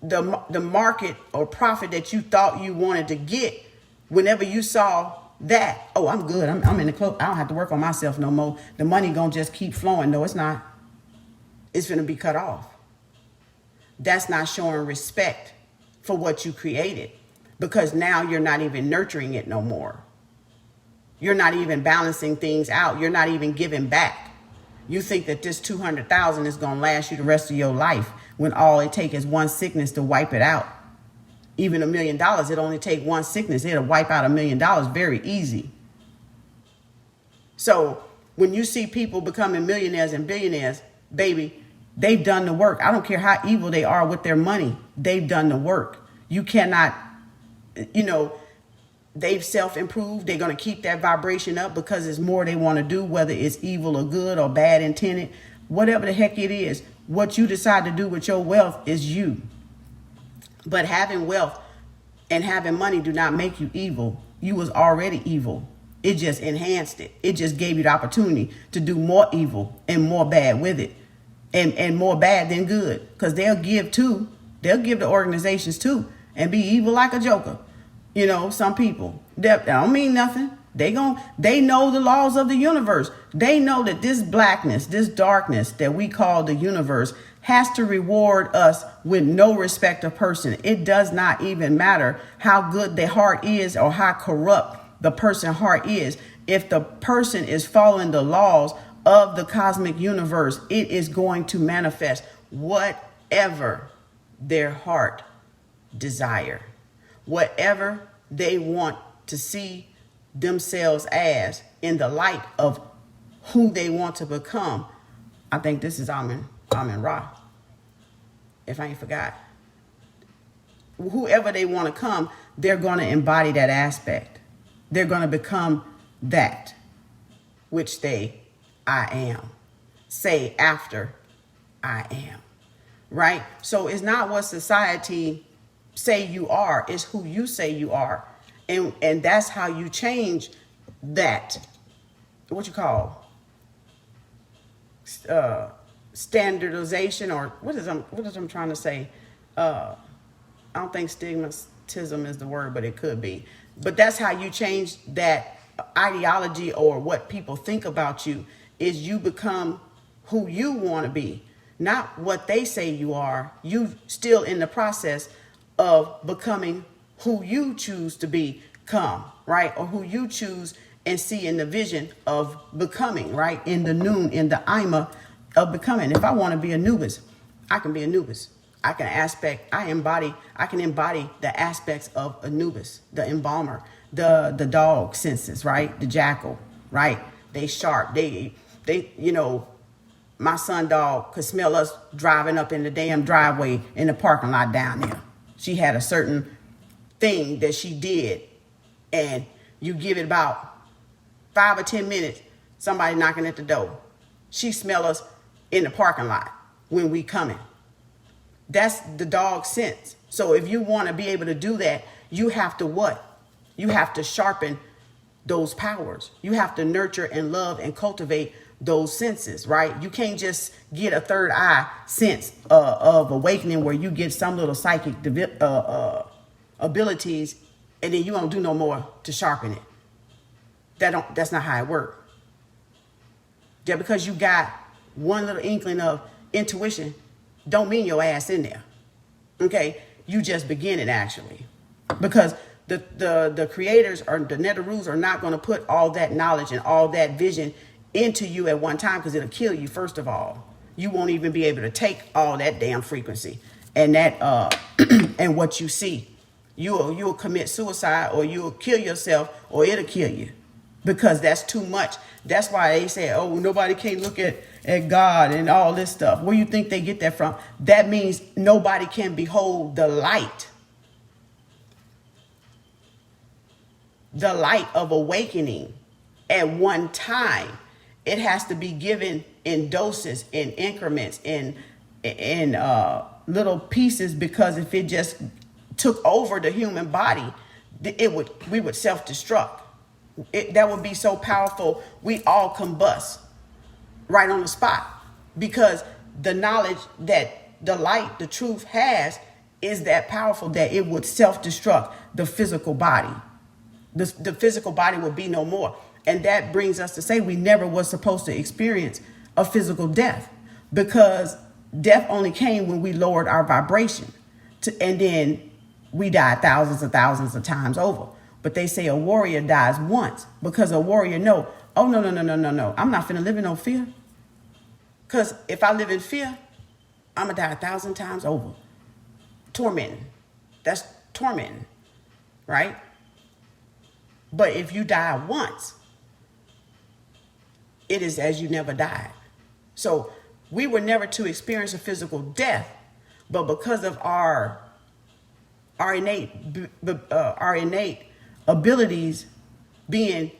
the market or profit that you thought you wanted to get, whenever you saw that, oh, I'm good. I'm in the club. I don't have to work on myself no more. The money gonna just keep flowing. No, it's not. It's gonna be cut off. That's not showing respect for what you created, because now you're not even nurturing it no more. You're not even balancing things out. You're not even giving back. You think that this 200,000 is gonna last you the rest of your life when all it takes is one sickness to wipe it out. Even $1 million, it only take one sickness. It'll wipe out $1 million very easy. So when you see people becoming millionaires and billionaires, baby, they've done the work. I don't care how evil they are with their money. They've done the work. You cannot, they've self-improved. They're going to keep that vibration up because it's more they want to do, whether it's evil or good or bad intended, whatever the heck it is. What you decide to do with your wealth is you. But having wealth and having money do not make you evil. You was already evil. It just enhanced it. It just gave you the opportunity to do more evil and more bad with it. And more bad than good. Because they'll give too. They'll give the organizations too. And be evil like a joker. Some people. That don't mean nothing. They know the laws of the universe. They know that this blackness, this darkness that we call the universe has to reward us with no respect of person. It does not even matter how good the heart is or how corrupt the person's heart is. If the person is following the laws of the cosmic universe, it is going to manifest whatever their heart desire, whatever they want to see themselves as in the light of who they want to become. I think this is Amen Ra, if I ain't forgot. Whoever they want to come, they're going to embody that aspect. They're going to become that which I am. Say after I am. Right? So it's not what society say you are, it's who you say you are. And that's how you change that. What you call? Standardization, or what is I'm trying to say? I don't think stigmatism is the word, but it could be. But that's how you change that ideology, or what people think about you, is you become who you want to be, not what they say you are. You still in the process of becoming who you choose to become, right? Or who you choose and see in the vision of becoming, right? In the noon, in the Ima of becoming. If I want to be Anubis, I can be Anubis. I can embody the aspects of Anubis, the embalmer, the dog senses, right? The jackal, right? They sharp. They my son dog could smell us driving up in the damn driveway in the parking lot down there. She had a certain thing that she did, and you give it about 5 or 10 minutes, somebody knocking at the door. She smell us in the parking lot when we coming. That's the dog sense. So if you want to be able to do that, you have to what? You have to sharpen those powers. You have to nurture and love and cultivate those senses, right? You can't just get a third eye sense of awakening where you get some little psychic abilities and then you won't do no more to sharpen it. That's not how it works. Just because you got one little inkling of intuition don't mean your ass in there. Okay? You just beginning, actually. Because the creators or the Netherus are not going to put all that knowledge and all that vision into you at one time, because it'll kill you. First of all, you won't even be able to take all that damn frequency and that and what you see. You'll commit suicide, or you'll kill yourself, or it'll kill you, because that's too much. That's why they say, oh, nobody can look at God and all this stuff. Where you think they get that from? That means nobody can behold the light. The light of awakening at one time. It has to be given in doses, in increments, in little pieces, because if it just took over the human body, we would self-destruct. That would be so powerful, we all combust right on the spot, because the knowledge that the light, the truth has, is that powerful that it would self-destruct the physical body. The physical body would be no more. And that brings us to say we never was supposed to experience a physical death, because death only came when we lowered our vibration, and then we died thousands of times over. But they say a warrior dies once, because a warrior know, oh, no. I'm not finna live in no fear. Because if I live in fear, I'm going to die 1,000 times over. Tormenting. That's tormenting, right? But if you die once, it is as you never died. So we were never to experience a physical death, but because of our innate abilities being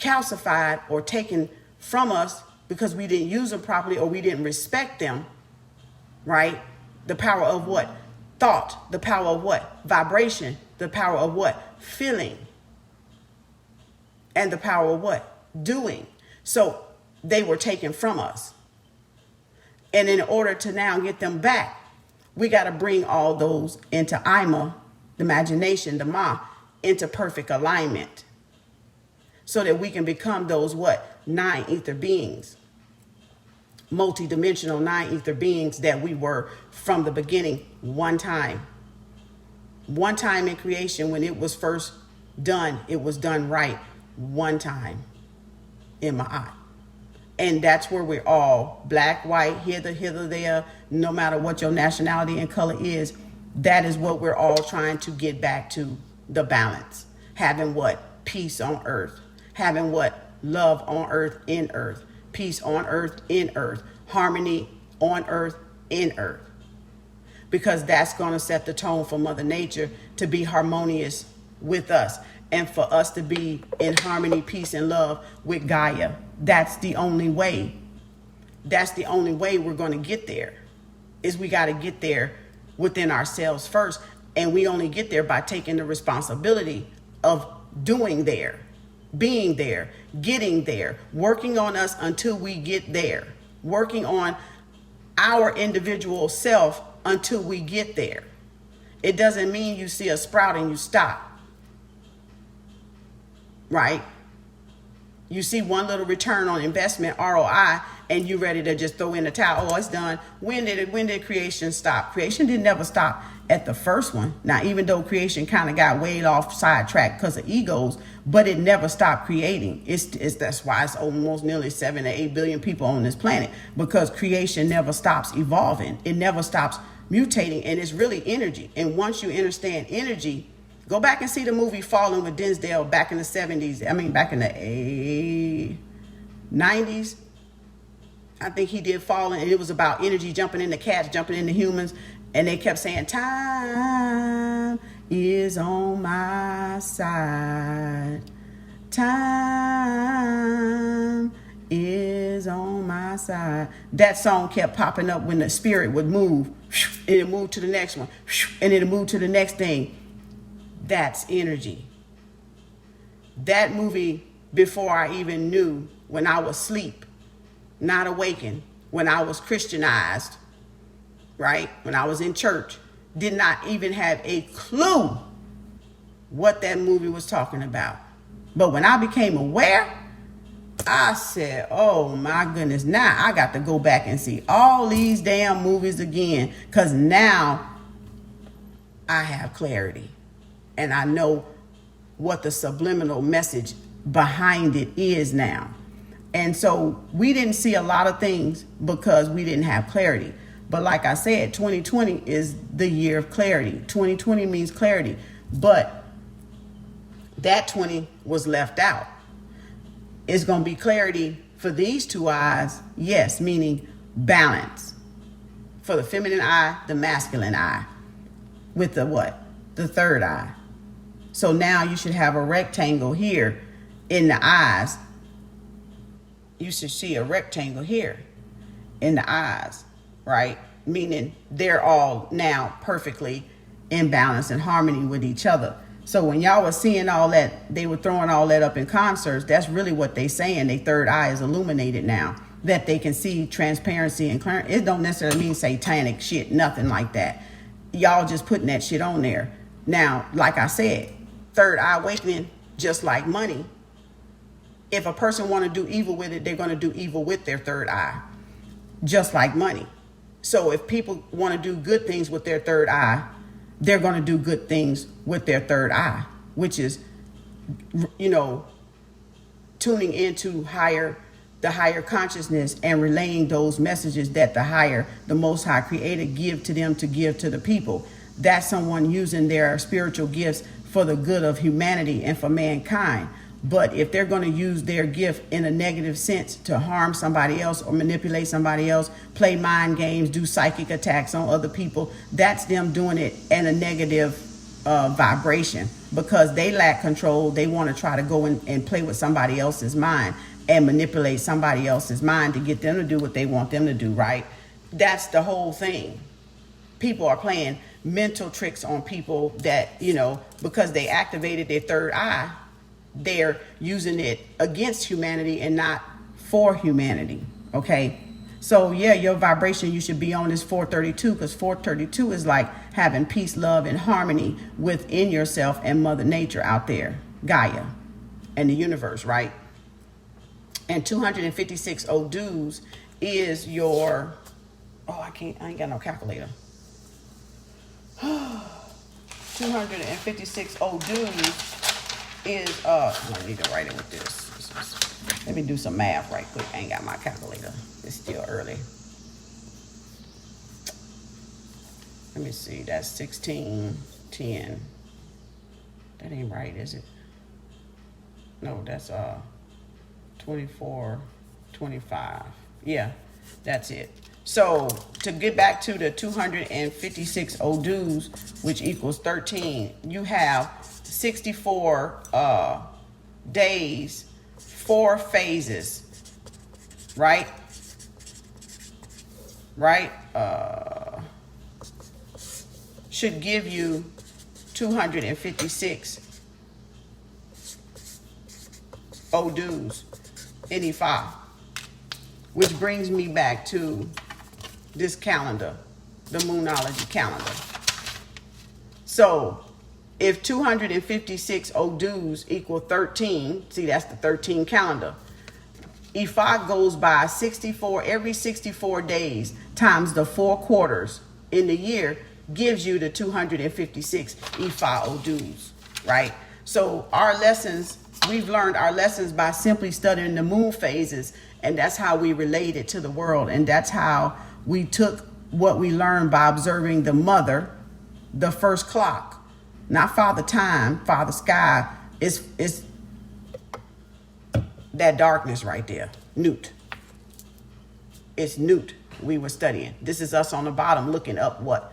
calcified or taken from us because we didn't use them properly or we didn't respect them, right? The power of what? Thought. The power of what? Vibration. The power of what? Feeling. And the power of what? Doing. So they were taken from us. And in order to now get them back, we got to bring all those into Ima, the imagination, the Ma, into perfect alignment, so that we can become those what? 9 ether beings, multidimensional 9 ether beings that we were from the beginning. One time in creation, when it was first done, it was done right. One time in Ma'at. And that's where we're all black, white, hither, there, no matter what your nationality and color is. That is what we're all trying to get back to, the balance. Having what? Peace on earth. Having what? Love on earth, in earth. Peace on earth, in earth. Harmony on earth, in earth. Because that's going to set the tone for Mother Nature to be harmonious with us, and for us to be in harmony, peace, and love with Gaia. That's the only way. That's the only way we're going to get there, is we got to get there within ourselves first. And we only get there by taking the responsibility of doing there, being there, getting there, working on us until we get there, working on our individual self until we get there. It doesn't mean you see a sprout and you stop. Right? You see one little return on investment, ROI, and you ready to just throw in the towel. Oh, it's done. When did creation stop? Creation didn't never stop at the first one. Now, even though creation kind of got way off sidetracked because of egos, but it never stopped creating. That's why it's almost nearly 7 to 8 billion people on this planet, because creation never stops evolving. It never stops mutating, and it's really energy. And once you understand energy, go back and see the movie Fallen with Denzel back in the 70s. I mean, back in the 90s. I think he did Fallen, and it was about energy jumping into cats, jumping into humans. And they kept saying, time is on my side. Time is on my side. That song kept popping up when the spirit would move. And it moved to the next one. And it moved to the next thing. That's energy. That movie, before I even knew, when I was asleep, not awakened, when I was Christianized, right? When I was in church, did not even have a clue what that movie was talking about. But when I became aware, I said, oh my goodness, now I got to go back and see all these damn movies again, because now I have clarity and I know what the subliminal message behind it is now. And so we didn't see a lot of things because we didn't have clarity. But like I said, 2020 is the year of clarity. 2020 means clarity. But that 20 was left out. It's going to be clarity for these two eyes, yes, meaning balance. For the feminine eye, the masculine eye. With the what? The third eye. So now you should have a rectangle here in the eyes. You should see a rectangle here in the eyes, right? Meaning they're all now perfectly in balance and harmony with each other. So when y'all were seeing all that, they were throwing all that up in concerts, that's really what they saying. Their third eye is illuminated now, that they can see transparency and clarity. It don't necessarily mean satanic shit, nothing like that. Y'all just putting that shit on there. Now, like I said, third eye awakening, just like money. If a person want to do evil with it, they're going to do evil with their third eye, just like money. So if people want to do good things with their third eye, they're going to do good things with their third eye, which is, tuning into the higher consciousness and relaying those messages that the Most High Creator give to them to give to the people. That's someone using their spiritual gifts for the good of humanity and for mankind. But if they're going to use their gift in a negative sense to harm somebody else or manipulate somebody else, play mind games, do psychic attacks on other people, that's them doing it in a negative vibration, because they lack control. They want to try to go in and play with somebody else's mind and manipulate somebody else's mind to get them to do what they want them to do, right? That's the whole thing. People are playing mental tricks on people that, because they activated their third eye, they're using it against humanity and not for humanity. Okay. So yeah, your vibration you should be on is 432, because 432 is like having peace, love, and harmony within yourself and Mother Nature out there, Gaia, and the universe, right? And 256 Odus is your, I ain't got no calculator. 256 Odus is, I need to write it with this. Let me do some math right quick. I ain't got my calculator. It's still early. Let me see. That's 16, 10. That ain't right, is it? No, that's 24, 25. Yeah, that's it. So to get back to the 256 Odus, which equals 13, you have 64 days, 4 phases, right? Should give you 256 Odus in Ifa, which brings me back to this calendar, the Moonology calendar. So if 256 Odus equal 13, see, that's the 13 calendar. Ifa goes by 64, every 64 days times the 4 quarters in the year gives you the 256 Ifa Odus, right? So our lessons, we've learned our lessons by simply studying the moon phases, and that's how we relate it to the world. And that's how we took what we learned by observing the mother, the first clock. Not Father Time, Father Sky. It's that darkness right there. Newt. It's Newt we were studying. This is us on the bottom looking up what?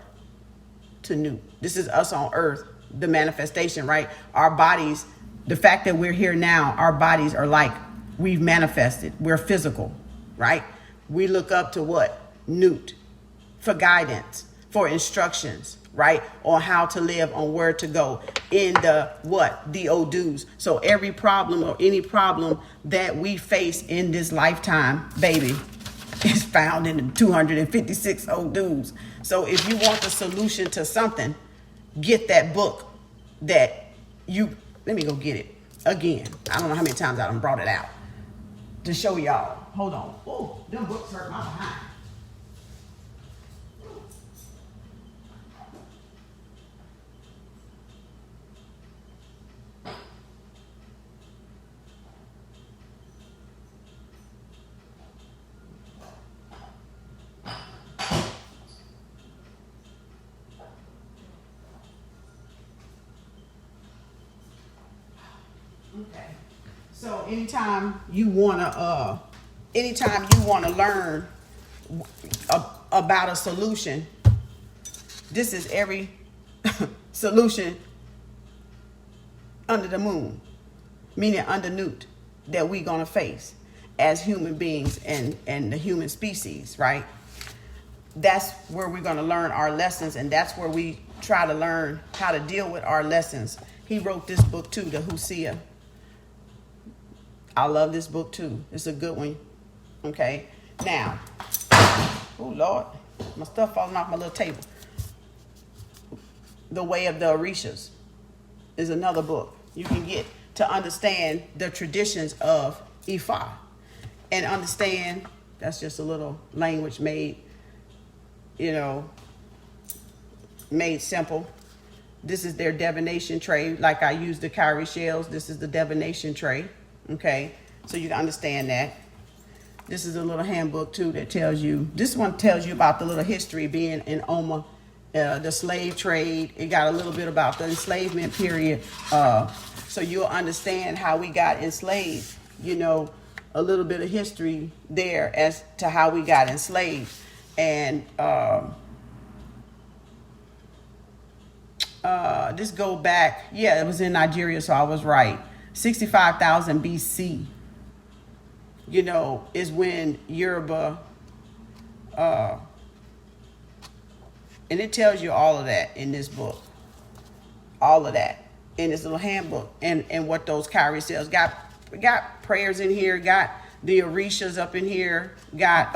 To Newt. This is us on earth, the manifestation, right? Our bodies, the fact that we're here now, our bodies are like we've manifested. We're physical, right? We look up to what? Newt. For guidance, for instructions, right? On how to live, on where to go in the what? The Odus. So every problem or any problem that we face in this lifetime, baby, is found in the 256 Odus. So if you want the solution to something, get that book that let me go get it again. I don't know how many times I done brought it out to show y'all. Hold on. Oh, them books hurt my behind. Okay. So anytime you wanna learn about a solution, this is every solution under the moon, meaning under Newt, that we gonna face as human beings and the human species, right? That's where we're gonna learn our lessons, and that's where we try to learn how to deal with our lessons. He wrote this book too, the Hosea. I love this book too. It's a good one. Okay. Now, oh Lord, my stuff falling off my little table. The Way of the Orishas is another book you can get to understand the traditions of Ifa and understand. That's just a little language made simple. This is their divination tray. Like I use the cowrie shells. This is the divination tray. Okay, so you can understand that. This is a little handbook too that tells you. This one tells you about the little history being in Oma, the slave trade. It got a little bit about the enslavement period, so you'll understand how we got enslaved. A little bit of history there as to how we got enslaved, and this go back. Yeah, it was in Nigeria, so I was right. 65,000 BC, is when Yoruba, and it tells you all of that in this book, all of that in this little handbook, and what those cowrie cells got prayers in here, got the orishas up in here, got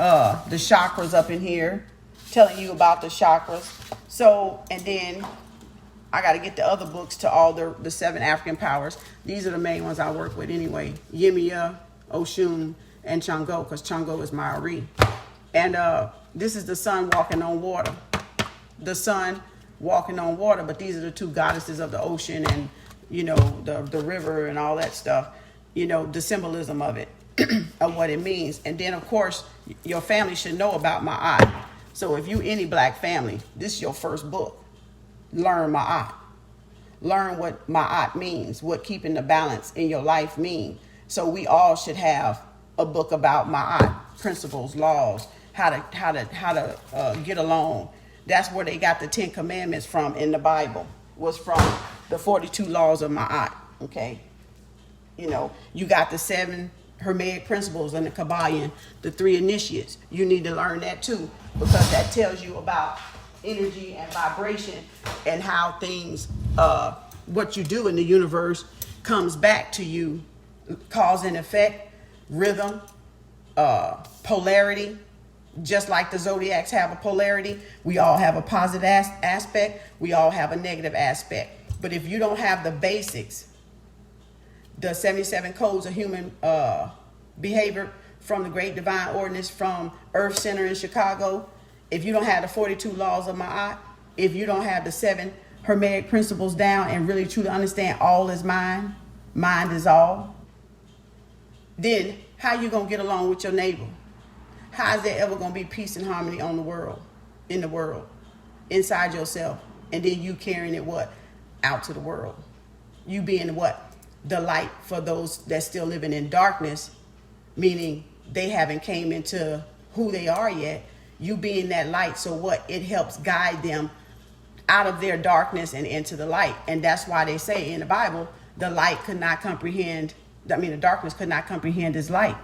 the chakras up in here, telling you about the chakras. So, and then I got to get the other books to all the 7 African powers. These are the main ones I work with anyway. Yemiya, Oshun, and Chango, because Chango is my Ori. And this is the sun walking on water. The sun walking on water, but these are the 2 goddesses of the ocean and, the river and all that stuff. The symbolism of it, of what it means. And then, of course, your family should know about Ma'at. So if you any black family, this is your first book. Learn Ma'at. Learn what Ma'at means, what keeping the balance in your life mean. So we all should have a book about Ma'at, principles, laws, how to get along. That's where they got the 10 Commandments from in the Bible, was from the 42 laws of Ma'at. Okay, you got the 7 Hermetic principles and the Kabbalion, the 3 initiates. You need to learn that too, because that tells you about energy and vibration and how things, what you do in the universe comes back to you, cause and effect, rhythm, polarity. Just like the zodiacs have a polarity, we all have a positive aspect, we all have a negative aspect. But if you don't have the basics, the 77 codes of human behavior from the Great Divine Ordinance from Earth Center in Chicago, if you don't have the 42 laws of Ma'at, if you don't have the 7 Hermetic principles down and really truly understand all is mind, mind is all, then how you going to get along with your neighbor? How is there ever going to be peace and harmony in the world, inside yourself? And then you carrying it what? Out to the world. You being what? The light for those that still living in darkness, meaning they haven't came into who they are yet. You being that light, so what? It helps guide them out of their darkness and into the light. And that's why they say in the Bible, the darkness could not comprehend its light.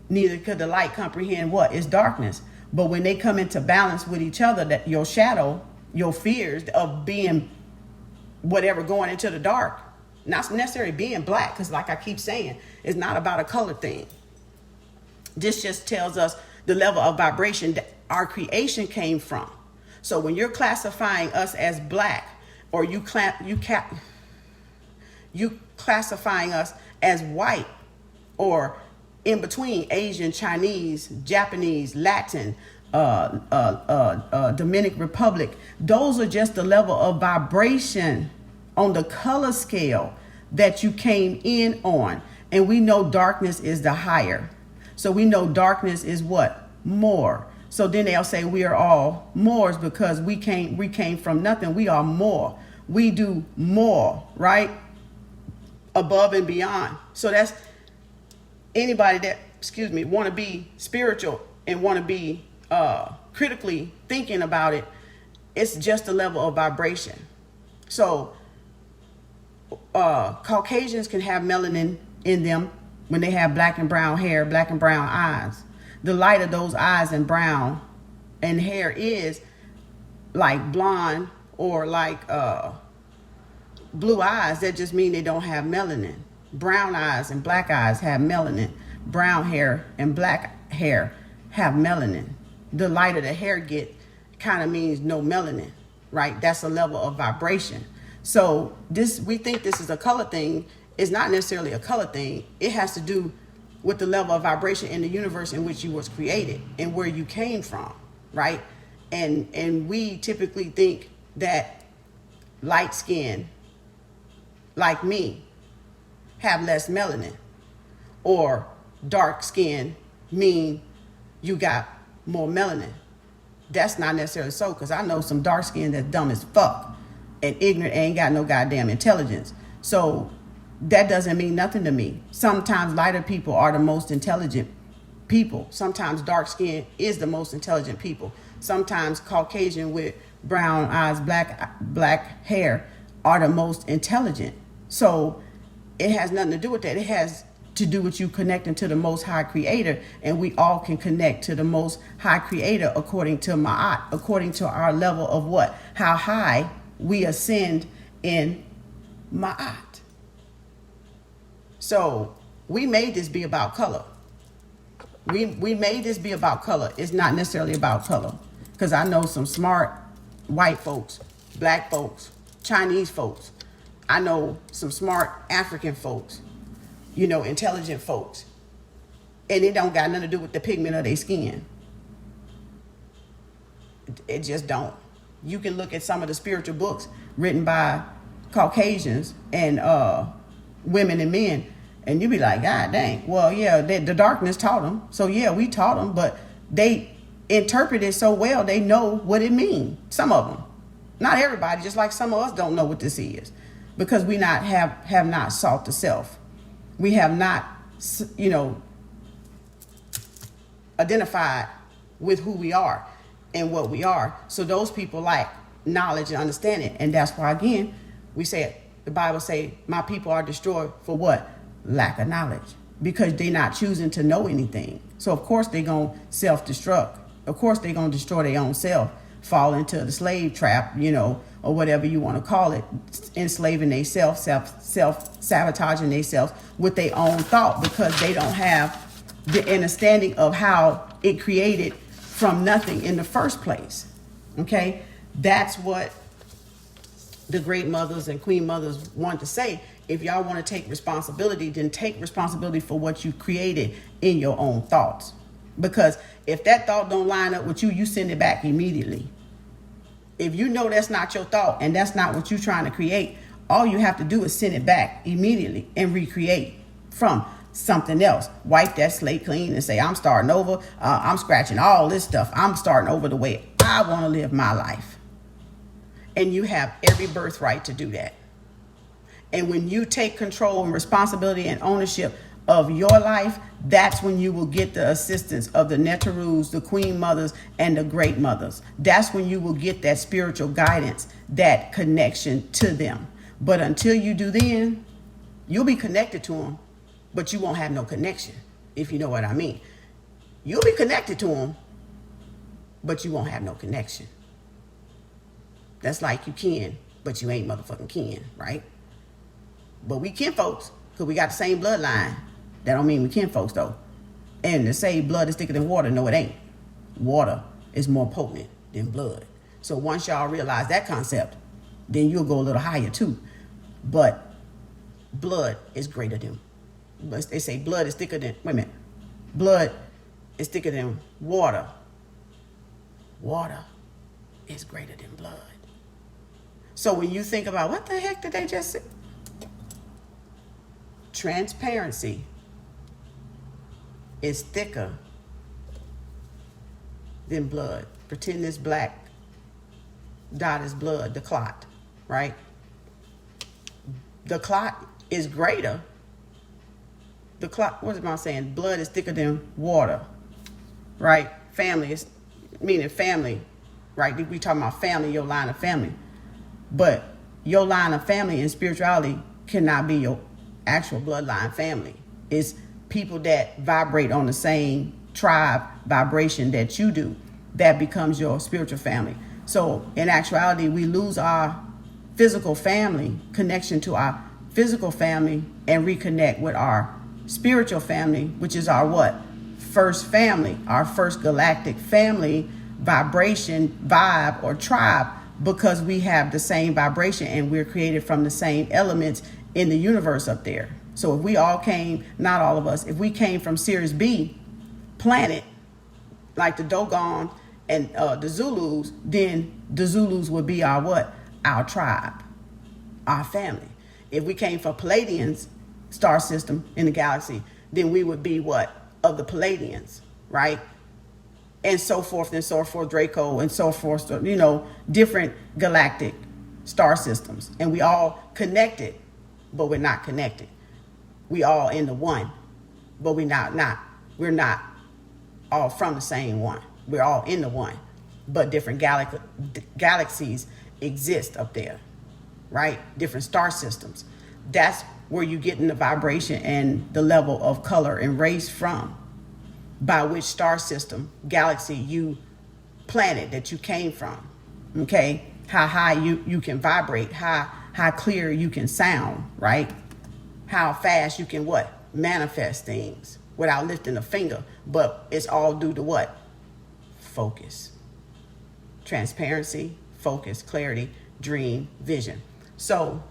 Neither could the light comprehend what? Its darkness. But when they come into balance with each other, that your shadow, your fears of being whatever going into the dark, not necessarily being black, because like I keep saying, it's not about a color thing. This just tells us the level of vibration that our creation came from. So when you're classifying us as black, or You classifying us as white or in between Asian, Chinese, Japanese, Latin, Dominican Republic. Those are just the level of vibration on the color scale that you came in on. And we know darkness is the higher. So we know darkness is what? More. So then they'll say we are all Moors because we came from nothing. We are more. We do more, right? Above and beyond. So that's anybody that, want to be spiritual and want to be critically thinking about it. It's just a level of vibration. So Caucasians can have melanin in them when they have black and brown hair, black and brown eyes. The light of those eyes and brown and hair is like blonde or like blue eyes. That just mean they don't have melanin. Brown eyes and black eyes have melanin. Brown hair and black hair have melanin. The lighter the hair get kind of means no melanin, right? That's a level of vibration. So we think this is a color thing. It's not necessarily a color thing. It has to do with the level of vibration in the universe in which you was created and where you came from, right? And we typically think that light skin, like me, have less melanin, or dark skin mean you got more melanin. That's not necessarily so, because I know some dark skin that's dumb as fuck and ignorant and ain't got no goddamn intelligence. So that doesn't mean nothing to me. Sometimes lighter people are the most intelligent people. Sometimes dark skin is the most intelligent people. Sometimes Caucasian with brown eyes, black hair are the most intelligent. So it has nothing to do with that. It has to do with you connecting to the Most High Creator, and we all can connect to the Most High Creator according to Ma'at, according to our level of what? How high we ascend in Ma'at. So we made this be about color. We made this be about color. It's not necessarily about color, because I know some smart white folks, black folks, Chinese folks. I know some smart African folks, intelligent folks. And it don't got nothing to do with the pigment of their skin. It just don't. You can look at some of the spiritual books written by Caucasians and women and men, and you be like, God dang. Well, yeah, the darkness taught them. So yeah, we taught them, but they interpret it so well, they know what it means. Some of them. Not everybody, just like some of us don't know what this is. Because we have not sought the self. We have not, identified with who we are and what we are. So those people lack knowledge and understanding. And that's why, again, the Bible say, my people are destroyed for what? Lack of knowledge. Because they're not choosing to know anything. So of course they're going to self-destruct. Of course they're going to destroy their own self. Fall into the slave trap, or whatever you want to call it, enslaving themselves, self-sabotaging themselves with their own thought, because they don't have the understanding of how it created from nothing in the first place. Okay? That's what the great mothers and queen mothers want to say. If y'all want to take responsibility, then take responsibility for what you created in your own thoughts. Because if that thought don't line up with you, you send it back immediately. If you know that's not your thought and that's not what you're trying to create, all you have to do is send it back immediately and recreate from something else. Wipe that slate clean and say, I'm starting over. I'm scratching all this stuff. I'm starting over the way I want to live my life. And you have every birthright to do that. And when you take control and responsibility and ownership of your life, that's when you will get the assistance of the Netarus, the queen mothers, and the great mothers. That's when you will get that spiritual guidance, that connection to them. But until you do then, you'll be connected to them, but you won't have no connection, if you know what I mean. You'll be connected to them, but you won't have no connection. That's like you can, but you ain't motherfucking kin, right? But we kin folks, because we got the same bloodline. That don't mean we kin folks, though. And to say blood is thicker than water, no, it ain't. Water is more potent than blood. So once y'all realize that concept, then you'll go a little higher, too. But blood is greater than, they say blood is thicker than, wait a minute, blood is thicker than water. Water is greater than blood. So when you think about, what the heck did they just say? Transparency is thicker than blood. Pretend this black dot is blood, the clot, right? The clot is greater. The clot, what am I saying? Blood is thicker than water, right? Family is, meaning family, right? We talking about family, your line of family. But your line of family in spirituality cannot be your actual bloodline family. It's people that vibrate on the same tribe vibration that you do. That becomes your spiritual family. So in actuality, we lose our physical family, connection to our physical family, and reconnect with our spiritual family, which is our what? First family, our first galactic family, vibration, vibe, or tribe, because we have the same vibration and we're created from the same elements in the universe up there. So if we all came, not all of us, if we came from Sirius B planet, like the Dogon and the Zulus, then the Zulus would be our what? Our tribe, our family. If we came from Palladian's star system in the galaxy, then we would be what? Of the Palladians, right? And so forth and so forth, Draco and so forth, you know, different galactic star systems. And we all connected, but we're not connected. We all in the one, but we're not all from the same one. We're all in the one, but different galaxies exist up there, right? Different star systems. That's where you get in the vibration and the level of color and race from, by which star system, galaxy, planet that you came from, okay? How high you can vibrate, how clear you can sound, right? How fast you can what? Manifest things without lifting a finger. But it's all due to what? Focus. Transparency, focus, clarity, dream, vision. So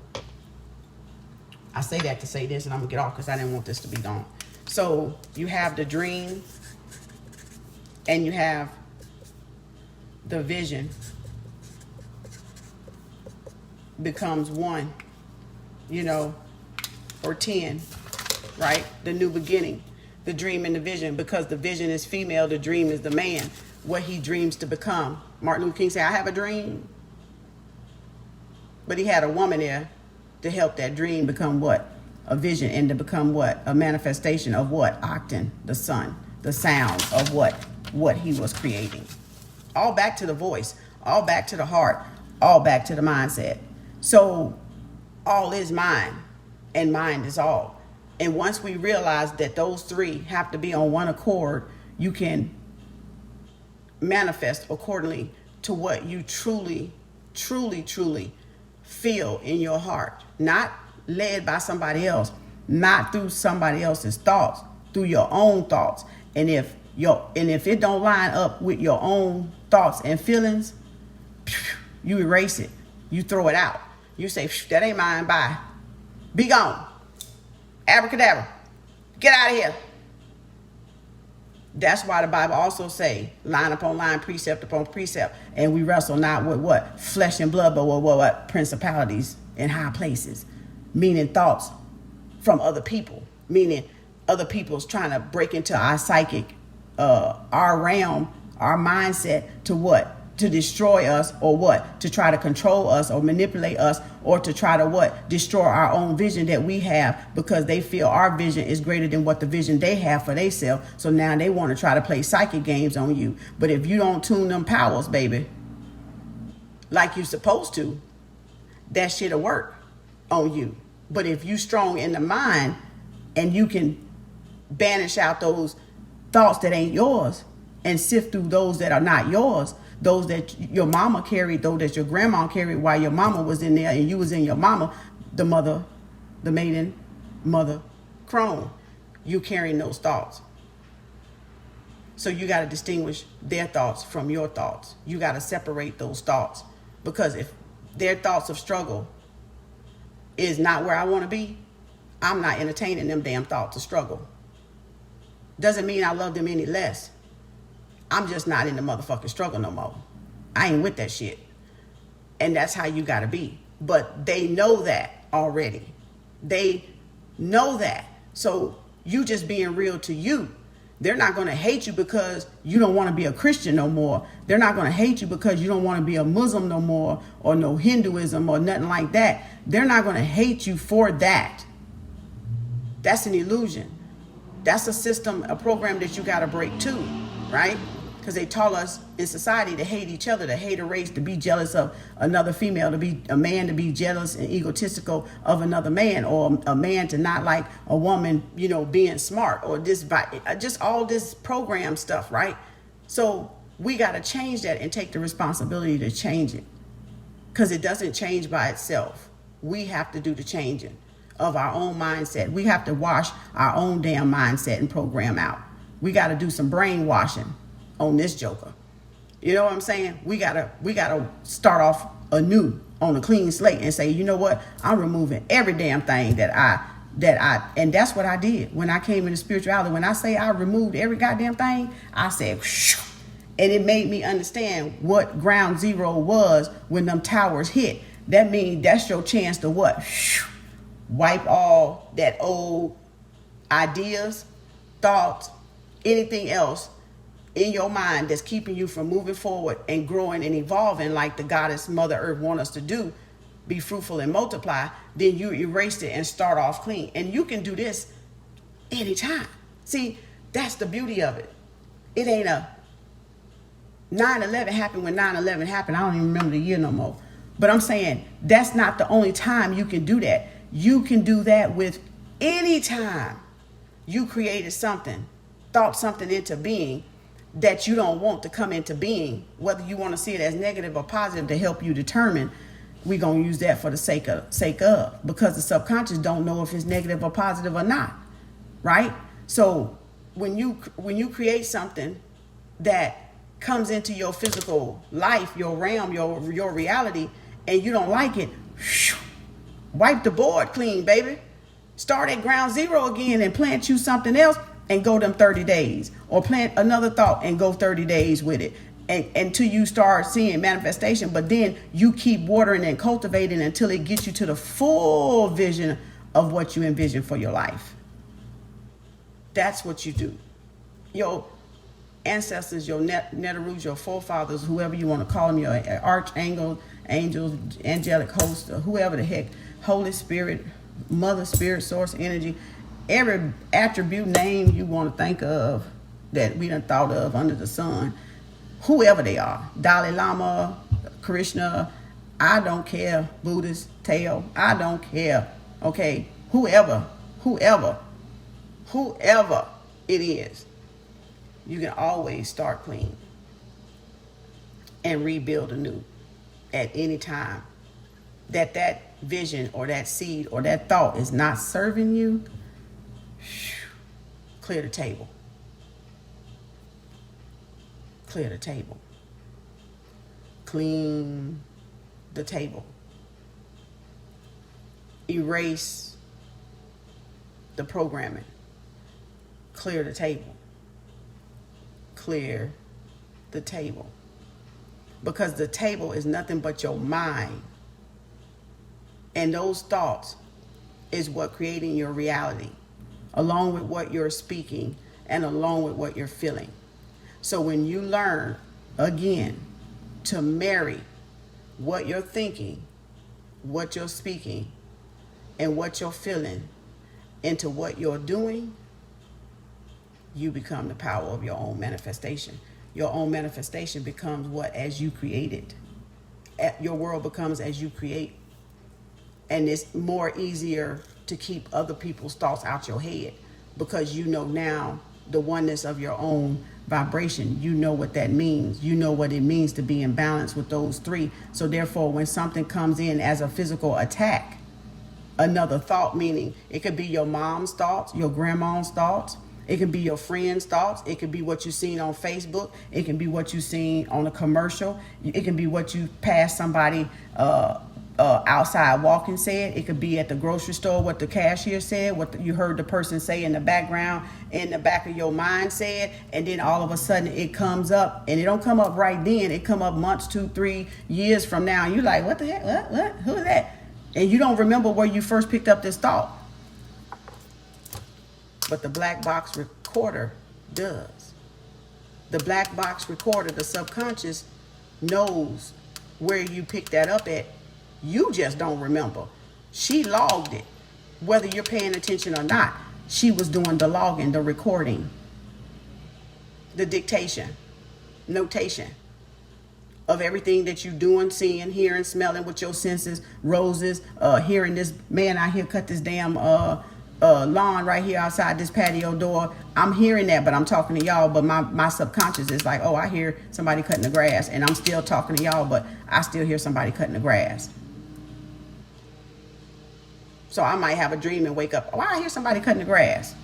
I say that to say this, and I'm gonna get off because I didn't want this to be long. So you have the dream and you have the vision becomes one, you know, or 10, right? The new beginning, the dream and the vision, because the vision is female, the dream is the man, what he dreams to become. Martin Luther King said, I have a dream. But he had a woman there to help that dream become what? A vision, and to become what? A manifestation of what? Octan, the sun, the sound of what he was creating. All back to the voice, all back to the heart, all back to the mindset. So all is mind, and mind is all. And once we realize that those three have to be on one accord, you can manifest accordingly to what you truly, truly, truly feel in your heart. Not led by somebody else, not through somebody else's thoughts, through your own thoughts. And if it don't line up with your own thoughts and feelings, you erase it. You throw it out. You say, that ain't mine, bye. Be gone. Abracadabra. Get out of here. That's why the Bible also say, line upon line, precept upon precept. And we wrestle not with what? Flesh and blood, but with what? Principalities in high places. Meaning thoughts from other people. Meaning other people's trying to break into our psychic, our realm, our mindset to what? To destroy us, or what? To try to control us or manipulate us, or to try to what? Destroy our own vision that we have, because they feel our vision is greater than what the vision they have for themselves. So now they want to try to play psychic games on you. But if you don't tune them powers, baby, like you're supposed to, that shit'll work on you. But if you strong in the mind and you can banish out those thoughts that ain't yours and sift through those that are not yours, those that your mama carried, those that your grandma carried while your mama was in there and you was in your mama, the mother, the maiden, mother, crone, you carrying those thoughts. So you got to distinguish their thoughts from your thoughts. You got to separate those thoughts, because if their thoughts of struggle is not where I want to be, I'm not entertaining them damn thoughts of struggle. Doesn't mean I love them any less. I'm just not in the motherfucking struggle no more. I ain't with that shit. And that's how you gotta be. But they know that already. They know that. So you just being real to you. They're not going to hate you because you don't want to be a Christian no more. They're not going to hate you because you don't want to be a Muslim no more, or no Hinduism or nothing like that. They're not going to hate you for that. That's an illusion. That's a system, a program that you got to break too, right? Because they taught us in society to hate each other, to hate a race, to be jealous of another female, to be a man, to be jealous and egotistical of another man, or a man to not like a woman, you know, being smart, or just all this program stuff, right? So we got to change that and take the responsibility to change it, because it doesn't change by itself. We have to do the changing of our own mindset. We have to wash our own damn mindset and program out. We got to do some brainwashing on this joker. You know what I'm saying? We gotta start off anew on a clean slate and say, you know what? I'm removing every damn thing that I and that's what I did when I came into spirituality. When I say I removed every goddamn thing, I said, shoo, and it made me understand what ground zero was when them towers hit. That means that's your chance to what? Shoo, wipe all that old ideas, thoughts, anything else in your mind that's keeping you from moving forward and growing and evolving like the goddess Mother Earth wants us to do, be fruitful and multiply. Then you erase it and start off clean. And you can do this anytime. See, that's the beauty of it. It ain't a 9/11 happened when 9/11 happened. I don't even remember the year no more. But I'm saying that's not the only time you can do that. You can do that with any time you created something, thought something into being that you don't want to come into being, whether you want to see it as negative or positive to help you determine. We're going to use that for the sake of, because the subconscious don't know if it's negative or positive or not, right? So when you create something that comes into your physical life, your realm, your reality, and you don't like it, wipe the board clean, baby. Start at ground zero again and plant you something else and go them 30 days, or plant another thought and go 30 days with it, and until you start seeing manifestation. But then you keep watering and cultivating until it gets you to the full vision of what you envision for your life. That's what you do. Your ancestors, your Netarus, your forefathers, whoever you want to call them, your archangels, angels, angelic hosts, or whoever the heck, Holy Spirit, Mother Spirit, Source Energy, every attribute name you want to think of that we done thought of under the sun, whoever they are, Dalai Lama, Krishna, I don't care, Buddhist, Tao, I don't care, okay, whoever it is, you can always start clean and rebuild anew at any time that vision or that seed or that thought is not serving you. Clear the table. Clear the table. Clean the table. Erase the programming. Clear the table. Clear the table. Because the table is nothing but your mind. And those thoughts is what creating your reality, along with what you're speaking and along with what you're feeling. So when you learn, again, to marry what you're thinking, what you're speaking, and what you're feeling into what you're doing, you become the power of your own manifestation. Your own manifestation becomes what as you create it. Your world becomes as you create. And it's more easier to keep other people's thoughts out your head, because you know now the oneness of your own vibration. You know what that means. You know what it means to be in balance with those three. So therefore, when something comes in as a physical attack, another thought, meaning it could be your mom's thoughts, your grandma's thoughts, it can be your friend's thoughts, it could be what you've seen on Facebook, it can be what you've seen on a commercial, it can be what you pass somebody outside walking said. It could be at the grocery store, what the cashier said, what you heard the person say in the background, in the back of your mind said, and then all of a sudden it comes up, and it don't come up right then. It come up months, 2, 3 years from now, and you're like, what the heck? What? Who is that? And you don't remember where you first picked up this thought. But the black box recorder does. The black box recorder, the subconscious, knows where you picked that up at. You just don't remember. She logged it. Whether you're paying attention or not, she was doing the logging, the recording, the dictation, notation of everything that you're doing, seeing, hearing, smelling with your senses, roses, hearing this man out here cut this damn lawn right here outside this patio door. I'm hearing that, but I'm talking to y'all, but my subconscious is like, oh, I hear somebody cutting the grass, and I'm still talking to y'all, but I still hear somebody cutting the grass. So I might have a dream and wake up, oh, I hear somebody cutting the grass.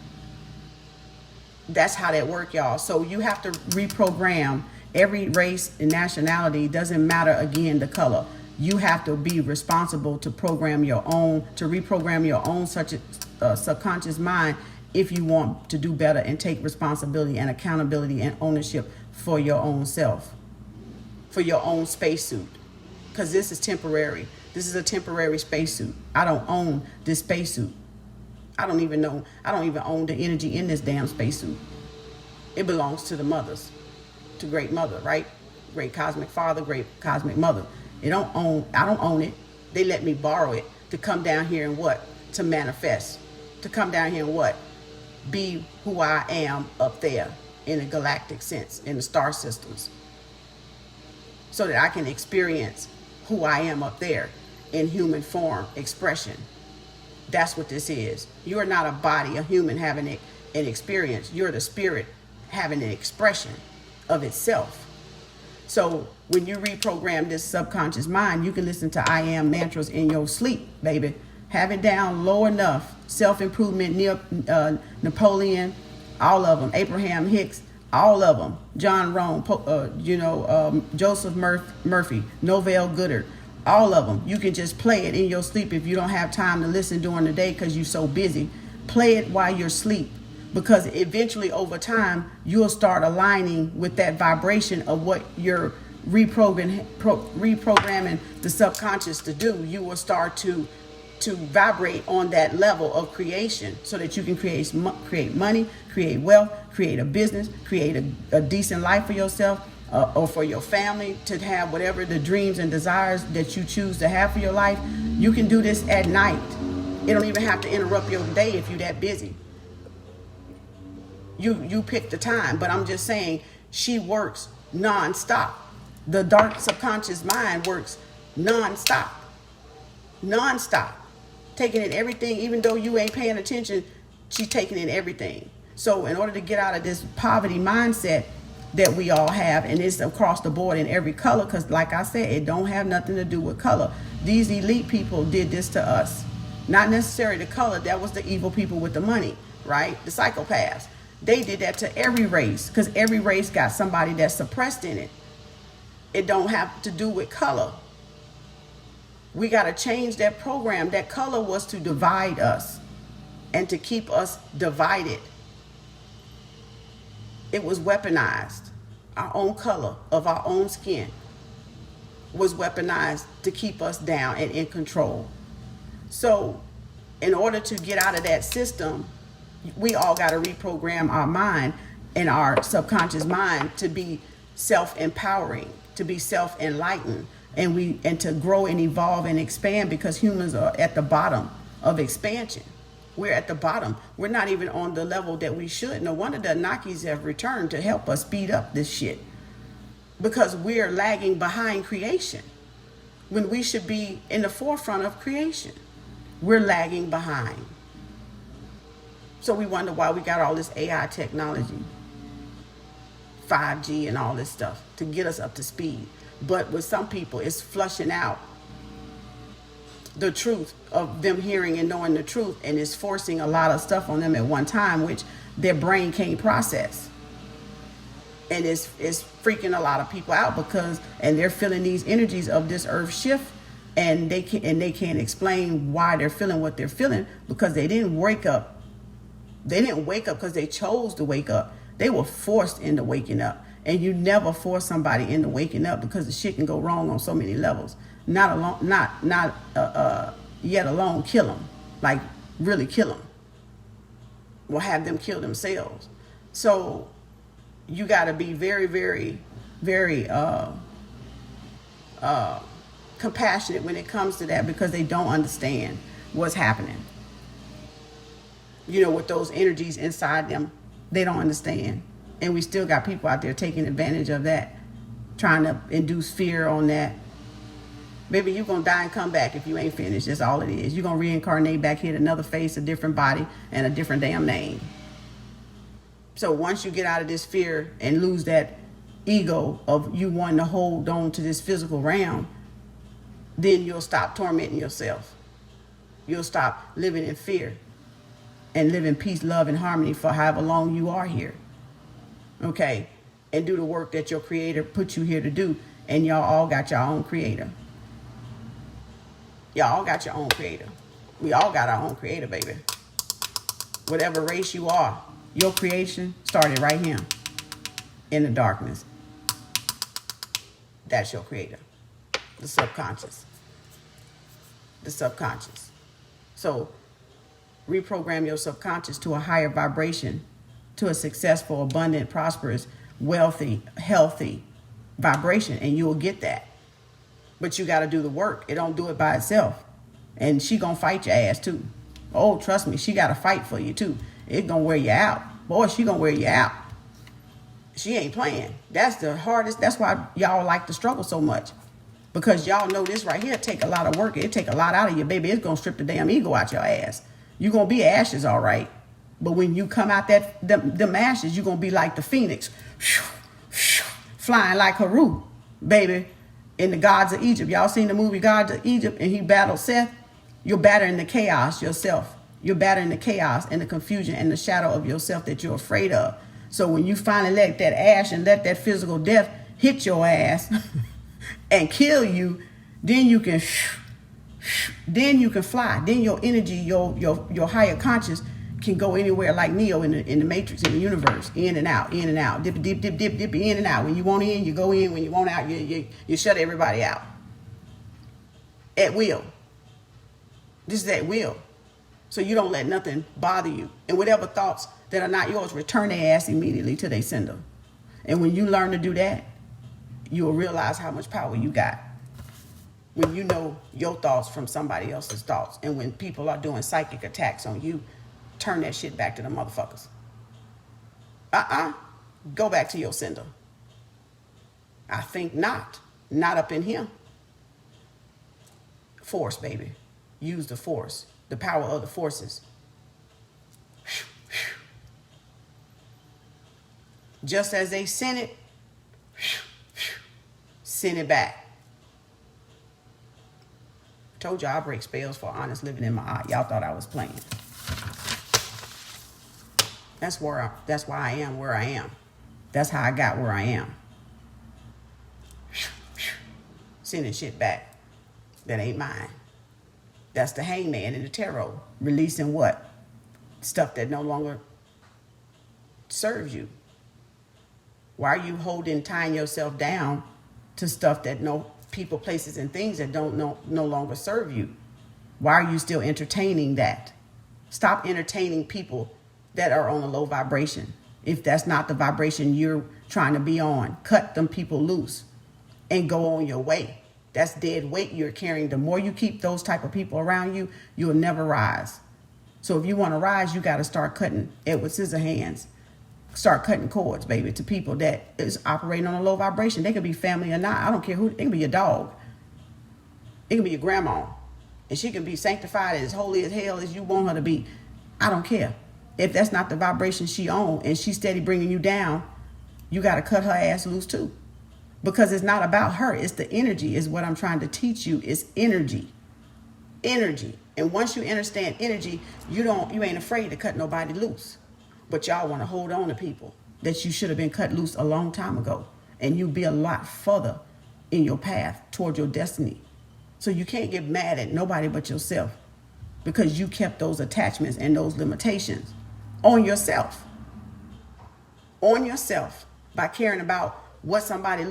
That's how that work, y'all. So you have to reprogram every race and nationality. Doesn't matter, again, the color. You have to be responsible to program your own, to reprogram your own such a subconscious mind if you want to do better and take responsibility and accountability and ownership for your own self, for your own spacesuit. Because this is temporary. This is a temporary spacesuit. I don't own this spacesuit. I don't even own the energy in this damn spacesuit. It belongs to the mothers, to Great Mother, right? Great Cosmic Father, Great Cosmic Mother. I don't own it. They let me borrow it to come down here and what? To manifest. To come down here and what? Be who I am up there in a galactic sense, in the star systems. So that I can experience who I am up there in human form, expression. That's what this is. You're not a body, a human having an experience. You're the spirit having an expression of itself. So when you reprogram this subconscious mind, you can listen to I am mantras in your sleep, baby. Have it down low enough. Self-improvement, Napoleon, all of them. Abraham Hicks, all of them. John Rohn, Joseph Murphy, Novell Goddard, all of them. You can just play it in your sleep if you don't have time to listen during the day because you're so busy. Play it while you're asleep, because eventually over time you'll start aligning with that vibration of what you're reprogramming the subconscious to do. You will start to vibrate on that level of creation so that you can create money, create wealth, create a business, create a decent life for yourself or for your family, to have whatever the dreams and desires that you choose to have for your life. You can do this at night. It don't even have to interrupt your day if you're that busy. You pick the time, but I'm just saying she works non-stop. The dark subconscious mind works non-stop. Non-stop. Taking in everything, even though you ain't paying attention, she's taking in everything. So in order to get out of this poverty mindset that we all have, and it's across the board in every color, because like I said, it don't have nothing to do with color. These elite people did this to us. Not necessarily the color. That was the evil people with the money, right? The psychopaths. They did that to every race, because every race got somebody that's suppressed in it. It don't have to do with color. We got to change that program. That color was to divide us and to keep us divided. It was weaponized. Our own color of our own skin was weaponized to keep us down and in control. So in order to get out of that system, we all got to reprogram our mind and our subconscious mind to be self-empowering, to be self-enlightened, and to grow and evolve and expand, because humans are at the bottom of expansion. We're at the bottom. We're not even on the level that we should. No wonder the Anakis have returned to help us speed up this shit, because we're lagging behind creation when we should be in the forefront of creation. We're lagging behind. So we wonder why we got all this AI technology, 5G and all this stuff to get us up to speed. But with some people, it's flushing out the truth of them hearing and knowing the truth, and it's forcing a lot of stuff on them at one time, which their brain can't process. And it's freaking a lot of people out, because, and they're feeling these energies of this earth shift and they can't explain why they're feeling what they're feeling, because they didn't wake up. They didn't wake up because they chose to wake up. They were forced into waking up. And you never force somebody into waking up, because the shit can go wrong on so many levels. Not yet alone kill them, like really kill them, or have them kill themselves. So you got to be very, very, very compassionate when it comes to that, because they don't understand what's happening. You know, with those energies inside them, they don't understand. And we still got people out there taking advantage of that, trying to induce fear on that. Baby, you're going to die and come back if you ain't finished. That's all it is. You're going to reincarnate back here, another face, a different body, and a different damn name. So once you get out of this fear and lose that ego of you wanting to hold on to this physical realm, then you'll stop tormenting yourself. You'll stop living in fear and live in peace, love, and harmony for however long you are here. Okay? And do the work that your creator put you here to do. And y'all all got your own creator. Y'all all got your own creator. We all got our own creator, baby. Whatever race you are, your creation started right here in the darkness. That's your creator. The subconscious. The subconscious. So reprogram your subconscious to a higher vibration, to a successful, abundant, prosperous, wealthy, healthy vibration, and you will get that. But you got to do the work. It don't do it by itself. And she gonna fight your ass too. Oh, trust me, she got to fight for you too. It gonna wear you out. Boy, she gonna wear you out. She ain't playing. That's the hardest. That's why y'all like to struggle so much. Because y'all know this right here take a lot of work. It take a lot out of you, baby. It's gonna strip the damn ego out your ass. You're gonna be ashes, all right. But when you come out them ashes, you're gonna be like the phoenix. Flying like Haru, baby. In the Gods of Egypt. Y'all seen the movie Gods of Egypt, and he battled Seth? You're battering the chaos yourself. You're battering the chaos and the confusion and the shadow of yourself that you're afraid of. So when you finally let that ash and let that physical death hit your ass and kill you, then you can fly. Then your energy, your higher conscious can go anywhere like Neo in the Matrix, in the universe, in and out, dip, dip, dip, dip, dip, in and out. When you want in, you go in. When you want out, you shut everybody out. At will. This is at will. So you don't let nothing bother you. And whatever thoughts that are not yours, return their ass immediately to their sender. And when you learn to do that, you will realize how much power you got. When you know your thoughts from somebody else's thoughts. And when people are doing psychic attacks on you, turn that shit back to the motherfuckers. Go back to your sender. I think not. Not up in here. Force, baby. Use the force. The power of the forces. Just as they sent it, send it back. Told you I break spells for honest living in my eye. Y'all thought I was playing. That's why I am where I am. That's how I got where I am. Sending shit back that ain't mine. That's the hangman in the tarot. Releasing what? Stuff that no longer serves you. Why are you tying yourself down to stuff that no people, places, and things that don't no longer serve you? Why are you still entertaining that? Stop entertaining people that are on a low vibration. If that's not the vibration you're trying to be on, cut them people loose and go on your way. That's dead weight you're carrying. The more you keep those type of people around you, you'll never rise. So if you want to rise, you got to start cutting it with scissor hands. Start cutting cords, baby, to people that is operating on a low vibration. They could be family or not. I don't care who. It can be your dog. It can be your grandma. And she can be sanctified as holy as hell as you want her to be. I don't care. If that's not the vibration she on and she's steady bringing you down, you got to cut her ass loose too. Because it's not about her. It's the energy is what I'm trying to teach you. It's energy. Energy. And once you understand energy, you ain't afraid to cut nobody loose. But y'all want to hold on to people that you should have been cut loose a long time ago. And you'll be a lot further in your path toward your destiny. So you can't get mad at nobody but yourself because you kept those attachments and those limitations on yourself. On yourself by caring about what somebody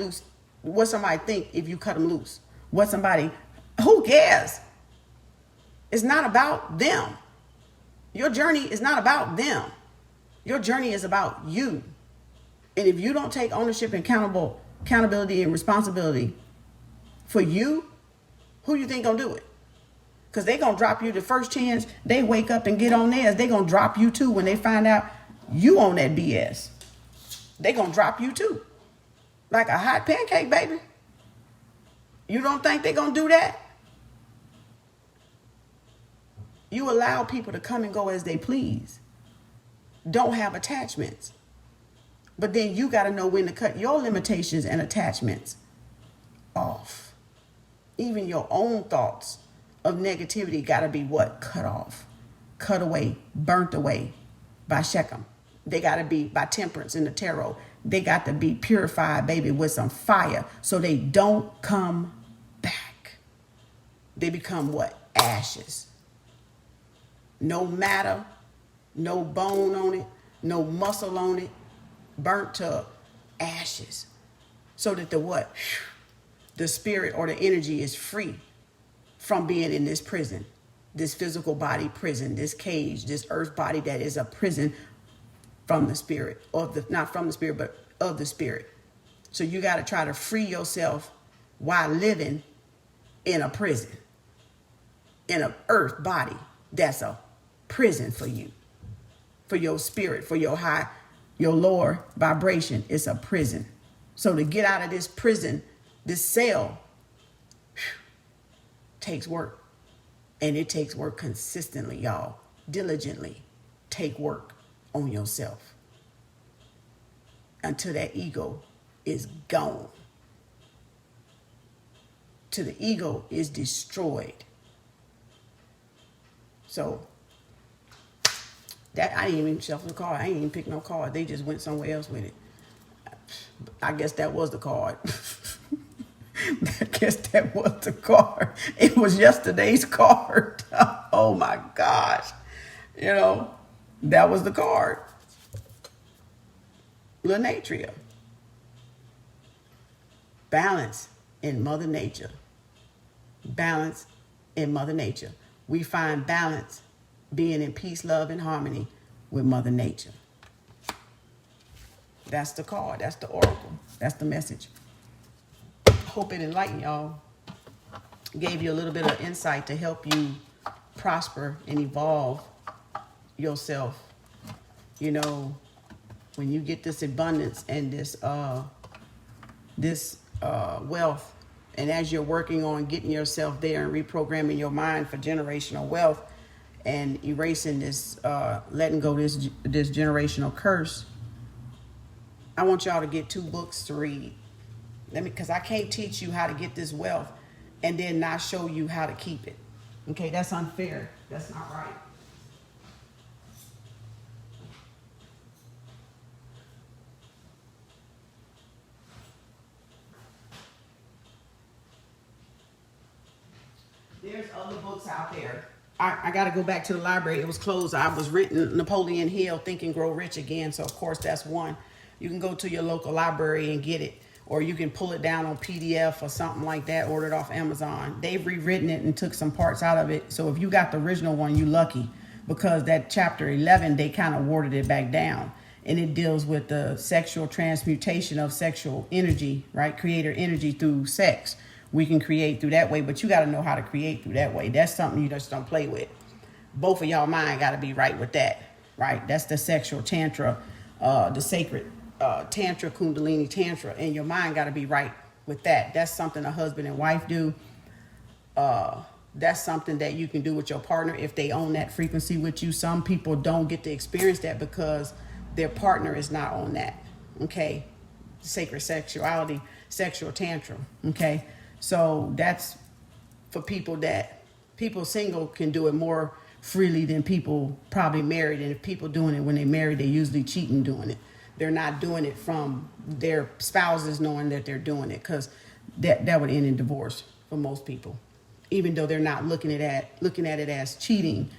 think if you cut them loose. Who cares? It's not about them. Your journey is not about them. Your journey is about you. And if you don't take ownership and accountability and responsibility for you, who you think gonna do it? Because they gonna drop you the first chance they wake up and get on theirs. They gonna drop you too when they find out you on that BS. They gonna drop you too. Like a hot pancake, baby. You don't think they gonna do that? You allow people to come and go as they please. Don't have attachments. But then you got to know when to cut your limitations and attachments off. Even your own thoughts of negativity got to be what? Cut off. Cut away. Burnt away by Shechem. They got to be by temperance in the tarot. They got to be purified, baby, with some fire so they don't come back. They become what? Ashes. No matter, no bone on it, no muscle on it, burnt to ashes. So that the what? The spirit or the energy is free from being in this prison, this physical body prison, this cage, this earth body that is a prison from the spirit, not from the spirit, but of the spirit. So you got to try to free yourself while living in a prison, in an earth body that's a prison for you, for your spirit, for your lower vibration. It's a prison. So to get out of this prison, this cell, takes work. And it takes work consistently, y'all. Diligently take work on yourself until that ego is gone. Till the ego is destroyed. So that I didn't even shuffle the card. I ain't even pick no card. They just went somewhere else with it. I guess that was the card. I guess that was the card. It was yesterday's card. Oh my gosh. That was the card. Lanatria. Balance in Mother Nature. Balance in Mother Nature. We find balance being in peace, love, and harmony with Mother Nature. That's the card. That's the oracle. That's the message. Hope it enlightened y'all. Gave you a little bit of insight to help you prosper and evolve yourself. When you get this abundance and this wealth, and as you're working on getting yourself there and reprogramming your mind for generational wealth and erasing this, letting go this generational curse, I want y'all to get 2 books to read. Because I can't teach you how to get this wealth and then not show you how to keep it. Okay, that's unfair. That's not right. There's other books out there. I got to go back to the library. It was closed. I was written Napoleon Hill, Think and Grow Rich Again. So, of course, that's one. You can go to your local library and get it. Or you can pull it down on PDF or something like that, order it off Amazon. They've rewritten it and took some parts out of it. So if you got the original one, you lucky. Because that chapter 11, they kind of watered it back down. And it deals with the sexual transmutation of sexual energy, right? Creator energy through sex. We can create through that way, but you got to know how to create through that way. That's something you just don't play with. Both of y'all mind got to be right with that, right? That's the sexual tantra, the sacred Tantra, Kundalini Tantra, and your mind got to be right with that. That's something a husband and wife do. That's something that you can do with your partner if they own that frequency with you. Some people don't get to experience that because their partner is not on that. Okay, sacred sexuality, sexual tantra. Okay, so that's for people single can do it more freely than people probably married. And if people doing it when they married, they usually cheating doing it. They're not doing it from their spouses knowing that they're doing it, because that would end in divorce for most people. even though they're not looking at it as cheating,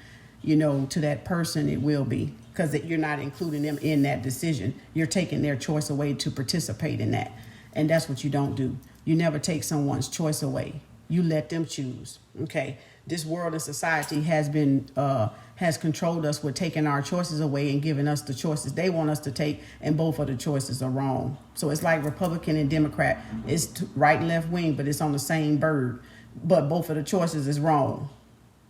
to that person, it will be, because you're not including them in that decision. You're taking their choice away to participate in that. And that's what you don't do. You never take someone's choice away. You let them choose. Okay. This world and society has controlled us with taking our choices away and giving us the choices they want us to take, and both of the choices are wrong. So it's like Republican and Democrat. It's right and left wing, but it's on the same bird. But both of the choices is wrong.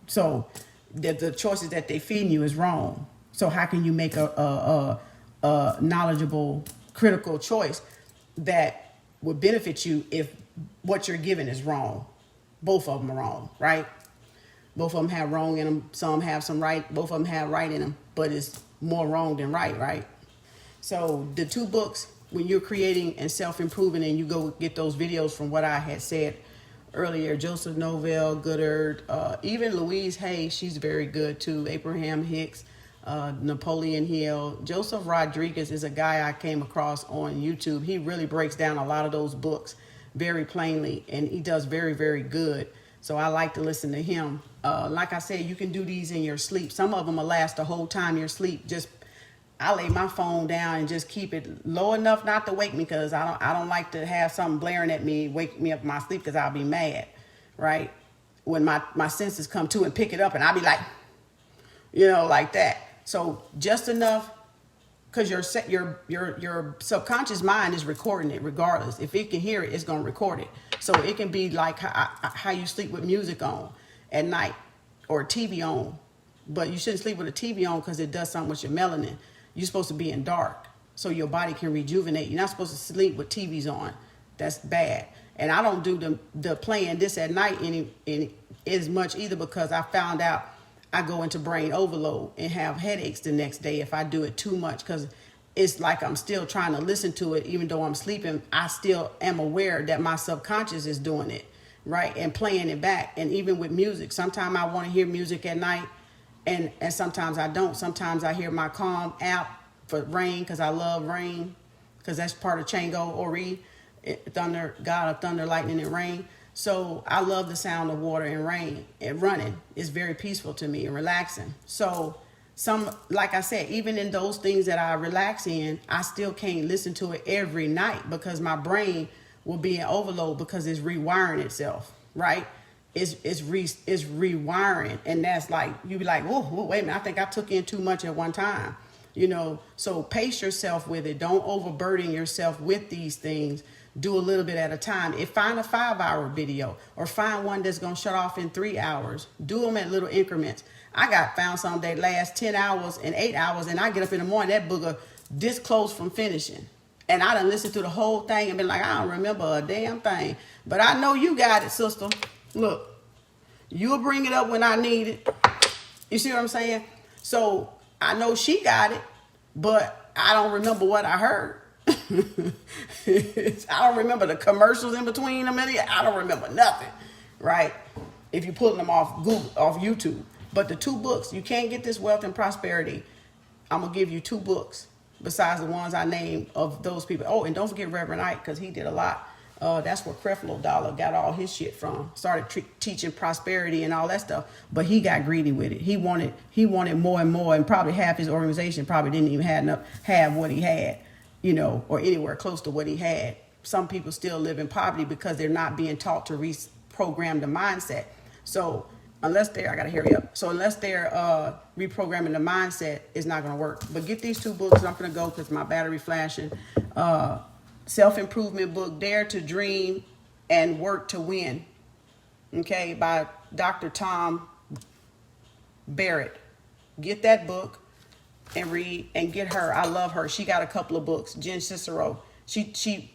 So the choices that they feed you is wrong. So how can you make a knowledgeable, critical choice that would benefit you if what you're given is wrong? Both of them are wrong, right? Both of them have wrong in them. Some have some right. Both of them have right in them, but it's more wrong than right, right? So the two books, when you're creating and self-improving, and you go get those videos from what I had said earlier, Joseph Novell Goddard, even Louise Hay, she's very good too. Abraham Hicks, Napoleon Hill. Joseph Rodriguez is a guy I came across on YouTube. He really breaks down a lot of those books very plainly, and he does very, very good. So I like to listen to him. Like I said, you can do these in your sleep. Some of them will last the whole time you're asleep. I lay my phone down and just keep it low enough not to wake me, because I don't like to have something blaring at me, wake me up in my sleep, because I'll be mad, right? When my senses come to and pick it up, and I'll be like, like that. So just enough, because your subconscious mind is recording it regardless. If it can hear it, it's going to record it. So it can be like how you sleep with music on at night or TV on. But you shouldn't sleep with a TV on, because it does something with your melanin. You're supposed to be in dark so your body can rejuvenate. You're not supposed to sleep with TVs on. That's bad. And I don't do the playing this at night any as much either, because I found out I go into brain overload and have headaches the next day if I do it too much, because it's like I'm still trying to listen to it. Even though I'm sleeping, I still am aware that my subconscious is doing it, right? And playing it back. And even with music, sometimes I want to hear music at night, and sometimes I don't. Sometimes I hear my Calm app for rain, because I love rain, because that's part of Chango Ori, thunder, God of thunder, lightning, and rain. So I love the sound of water and rain and running. It's very peaceful to me and relaxing. So like I said, even in those things that I relax in, I still can't listen to it every night, because my brain will be in overload, because it's rewiring itself, right? It's rewiring. And that's like, you be like, whoa, wait a minute, I think I took in too much at one time. So pace yourself with it. Don't overburden yourself with these things. Do a little bit at a time. Find a 5-hour video, or find one that's going to shut off in 3 hours. Do them at little increments. I found some that last 10 hours and 8 hours, and I get up in the morning, that booger this close from finishing. And I done listened to the whole thing and been like, I don't remember a damn thing. But I know you got it, sister. Look, you'll bring it up when I need it. You see what I'm saying? So I know she got it, but I don't remember what I heard. I don't remember the commercials in between them. I don't remember nothing, right? If you're pulling them off Google, off YouTube. But the two books, you can't get this Wealth and Prosperity. I'm going to give you two books besides the ones I named of those people. Oh, and don't forget Reverend Ike, because he did a lot. That's where Creflo Dollar got all his shit from. Started teaching prosperity and all that stuff. But he got greedy with it. He wanted more and more, and probably half his organization probably didn't even have what he had, or anywhere close to what he had. Some people still live in poverty because they're not being taught to reprogram the mindset. So unless I gotta hurry up. So unless they're reprogramming the mindset, it's not gonna work. But get these two books. I'm gonna go because my battery flashing. Self-improvement book, Dare to Dream and Work to Win. Okay, by Dr. Tom Barrett. Get that book and read, and get her. I love her. She got a couple of books. Jen Cicero. She teaches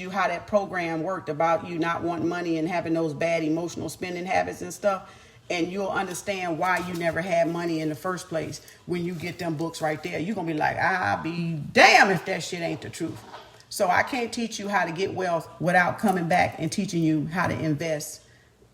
you how that program worked, about you not wanting money and having those bad emotional spending habits and stuff. And you'll understand why you never had money in the first place when you get them books right there. You're going to be like, I'll be damn if that shit ain't the truth. So I can't teach you how to get wealth without coming back and teaching you how to invest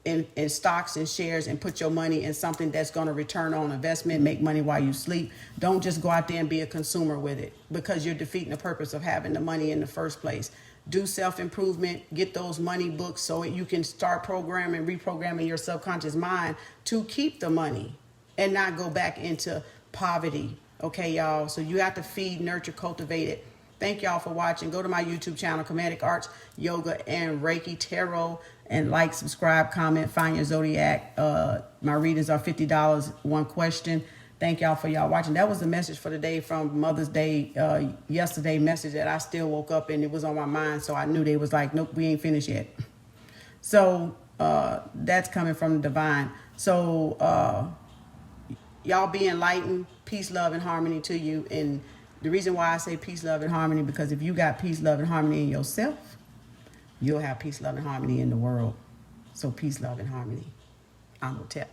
in stocks and shares and put your money in something that's going to return on investment, make money while you sleep. Don't just go out there and be a consumer with it, because you're defeating the purpose of having the money in the first place. do self-improvement, get those money books so you can start reprogramming your subconscious mind to keep the money and not go back into poverty. Okay, y'all? So you have to feed, nurture, cultivate it. Thank y'all for watching. Go to my YouTube channel, Kemetic Arts, Yoga, and Reiki Tarot. And like, subscribe, comment, find your zodiac. My readings are $50, one question. Thank y'all for y'all watching. That was the message for the day from Mother's Day yesterday message that I still woke up and it was on my mind. So I knew they was like, nope, we ain't finished yet. So that's coming from the divine. So y'all be enlightened. Peace, love, and harmony to you. And the reason why I say peace, love, and harmony, because if you got peace, love, and harmony in yourself, you'll have peace, love, and harmony in the world. So peace, love, and harmony. I'm Hotel.